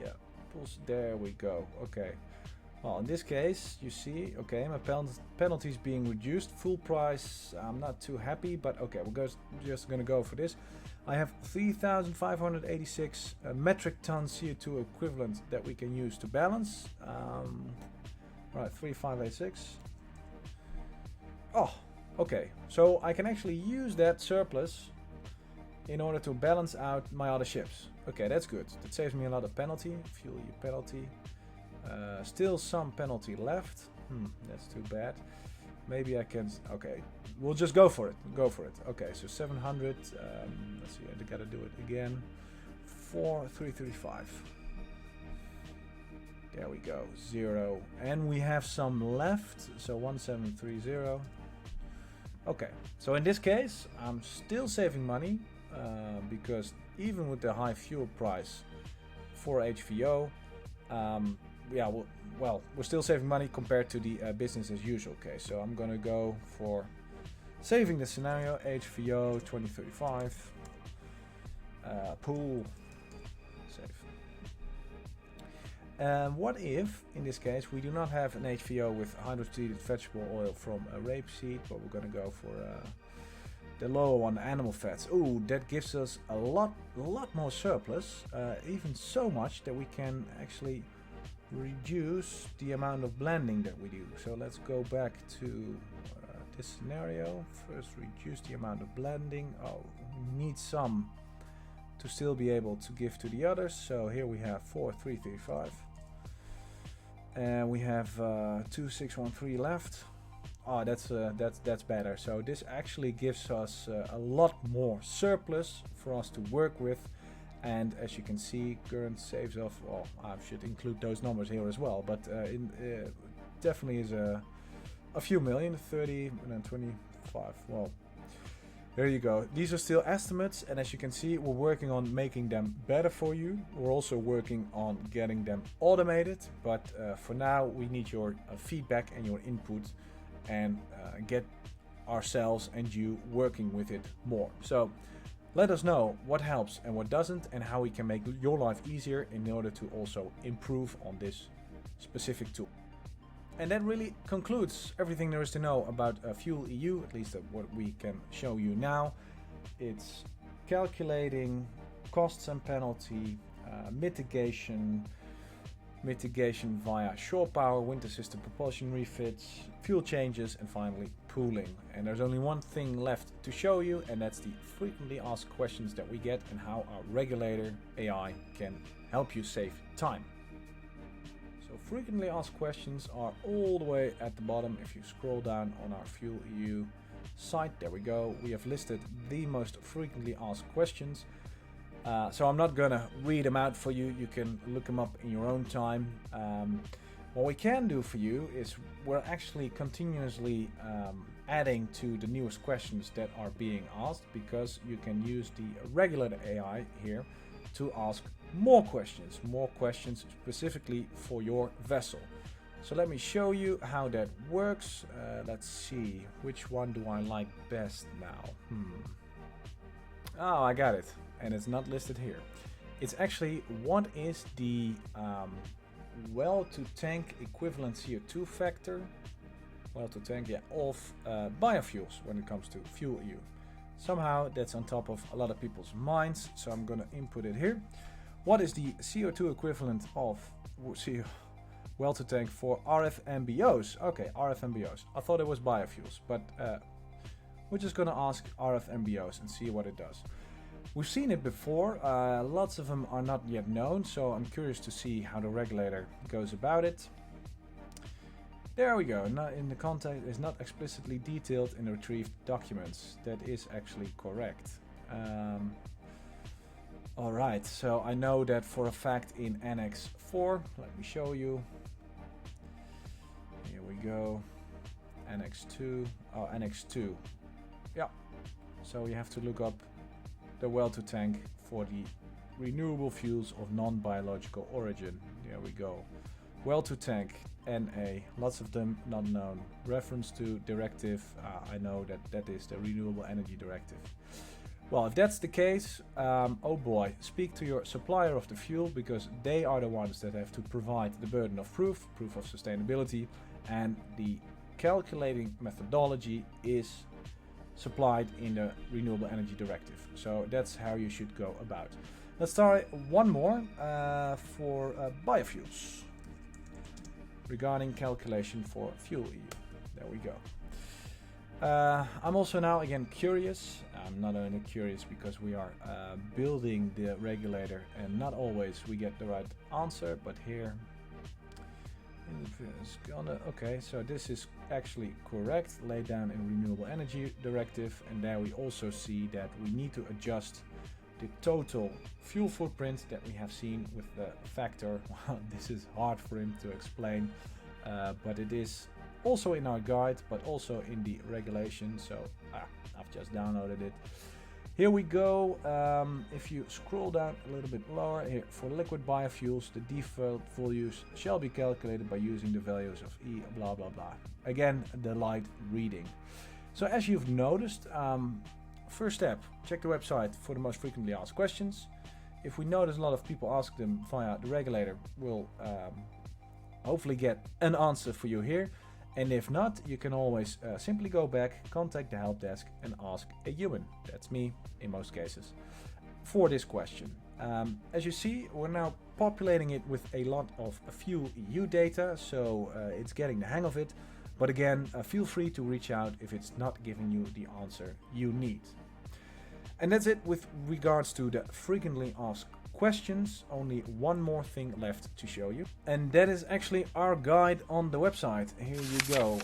Yeah, pools, there we go. Okay, well, in this case you see, okay, my penalties being reduced. Full price, I'm not too happy, but okay, we're just gonna go for this. I have 3,586 metric ton CO2 equivalent that we can use to balance. Right, 3,586. Oh, okay, so I can actually use that surplus in order to balance out my other ships. Okay, that's good. That saves me a lot of penalty, FuelEU penalty. Still some penalty left. That's too bad. Maybe I can, okay, we'll just go for it. Okay, so 700, let's see, I gotta do it again. 4,335. There we go, 0. And we have some left, so 1,730. Okay, so in this case, I'm still saving money, because even with the high fuel price for HVO, yeah, well, we're still saving money compared to the business as usual case. So I'm gonna go for saving the scenario, HVO 2035, pool, save. What if, in this case, we do not have an HVO with hydrotreated vegetable oil from a rapeseed, but we're gonna go for the lower one, animal fats. Ooh, that gives us a lot more surplus, even so much that we can actually reduce the amount of blending that we do. So let's go back to this scenario. First, reduce the amount of blending. Oh, we need some to still be able to give to the others. So here we have 4,335, and we have 2,613 left. Oh, that's better. So this actually gives us a lot more surplus for us to work with. And as you can see, current saves off, well, I should include those numbers here as well, but definitely is a few million, 30 and then 25. Well, there you go. These are still estimates, and as you can see, we're working on making them better for you. We're also working on getting them automated, but for now we need your feedback and your input, and get ourselves and you working with it more. So let us know what helps and what doesn't, and how we can make your life easier in order to also improve on this specific tool. And that really concludes everything there is to know about FuelEU, at least what we can show you now. It's calculating costs and penalty, mitigation via shore power, winter system propulsion refits, fuel changes, and finally pooling. And there's only one thing left to show you, and that's the frequently asked questions that we get and how our regulator AI can help you save time. So frequently asked questions are all the way at the bottom. If you scroll down on our FuelEU site, there we go. We have listed the most frequently asked questions. So I'm not gonna read them out for you. You can look them up in your own time. What we can do for you is we're actually continuously adding to the newest questions that are being asked, because you can use the regulator AI here to ask more questions specifically for your vessel. So let me show you how that works. Let's see, which one do I like best now? Oh, I got it. And it's not listed here. It's actually, what is the well to tank equivalent CO2 factor, well to tank, yeah, of biofuels when it comes to FuelEU. Somehow that's on top of a lot of people's minds, so I'm gonna input it here. What is the CO2 equivalent of well to tank for RFMBOs? Okay, RFMBOs. I thought it was biofuels, but we're just gonna ask RFMBOs and see what it does. We've seen it before, lots of them are not yet known, so I'm curious to see how the regulator goes about it. There we go, not in the content is not explicitly detailed in the retrieved documents. That is actually correct. Alright, so I know that for a fact in Annex 4, let me show you. Here we go, Annex 2, oh Annex 2, yeah. So you have to look up the well-to-tank for the renewable fuels of non-biological origin. There we go. Well-to-tank, NA, lots of them not known. Reference to directive, I know that is the Renewable Energy Directive. Well, if that's the case, oh boy, speak to your supplier of the fuel, because they are the ones that have to provide the burden of proof of sustainability, and the calculating methodology is supplied in the Renewable Energy Directive. So that's how you should go about. Let's start one more for biofuels regarding calculation for FuelEU. There we go. I'm also now again curious. I'm not only curious because we are building the regulator and not always we get the right answer, but here it's gonna, okay, so this is actually correct, laid down in Renewable Energy Directive, and there we also see that we need to adjust the total fuel footprint that we have seen with the factor. This is hard for him to explain, but it is also in our guide, but also in the regulation. So I've just downloaded it. Here we go. If you scroll down a little bit lower here, for liquid biofuels, the default volumes shall be calculated by using the values of E, blah, blah, blah. Again, the light reading. So as you've noticed, first step, check the website for the most frequently asked questions. If we notice a lot of people ask them via the regulator, we'll hopefully get an answer for you here. And if not, you can always simply go back, contact the help desk and ask a human. That's me in most cases for this question. As you see, we're now populating it with a lot of FuelEU data, so it's getting the hang of it. But again, feel free to reach out if it's not giving you the answer you need. And that's it with regards to the frequently asked questions. Only one more thing left to show you, and that is actually our guide on the website. Here you go.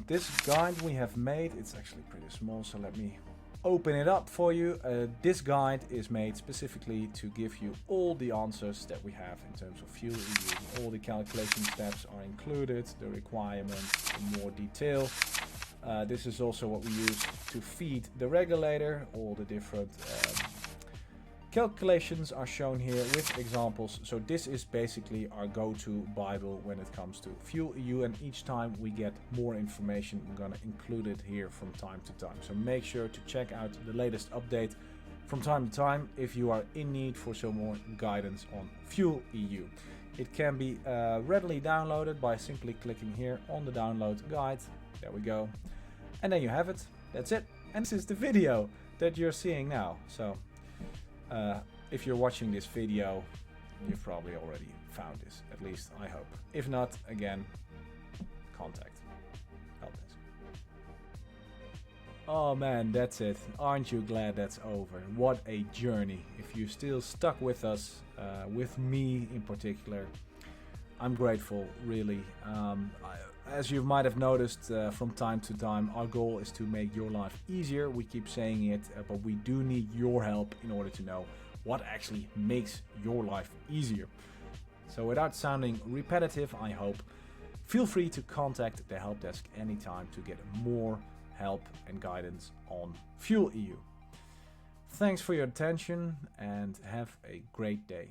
This guide we have made, it's actually pretty small, so let me open it up for you. This guide is made specifically to give you all the answers that we have in terms of FuelEU. All the calculation steps are included, the requirements in more detail. This is also what we use to feed the regulator. All the different calculations are shown here with examples. So this is basically our go-to Bible when it comes to FuelEU, and each time we get more information, we're going to include it here from time to time. So make sure to check out the latest update from time to time if you are in need for some more guidance on FuelEU. It can be readily downloaded by simply clicking here on the download guide. There we go. And then you have it. That's it. And this is the video that you're seeing now. So if you're watching this video, you've probably already found this. At least I hope. If not, again, contact help desk. Oh man, that's it. Aren't you glad that's over? What a journey. If you still stuck with us, with me in particular, I'm grateful, really. As you might have noticed from time to time, our goal is to make your life easier. We keep saying it, but we do need your help in order to know what actually makes your life easier. So without sounding repetitive, I hope, feel free to contact the help desk anytime to get more help and guidance on FuelEU. Thanks for your attention and have a great day.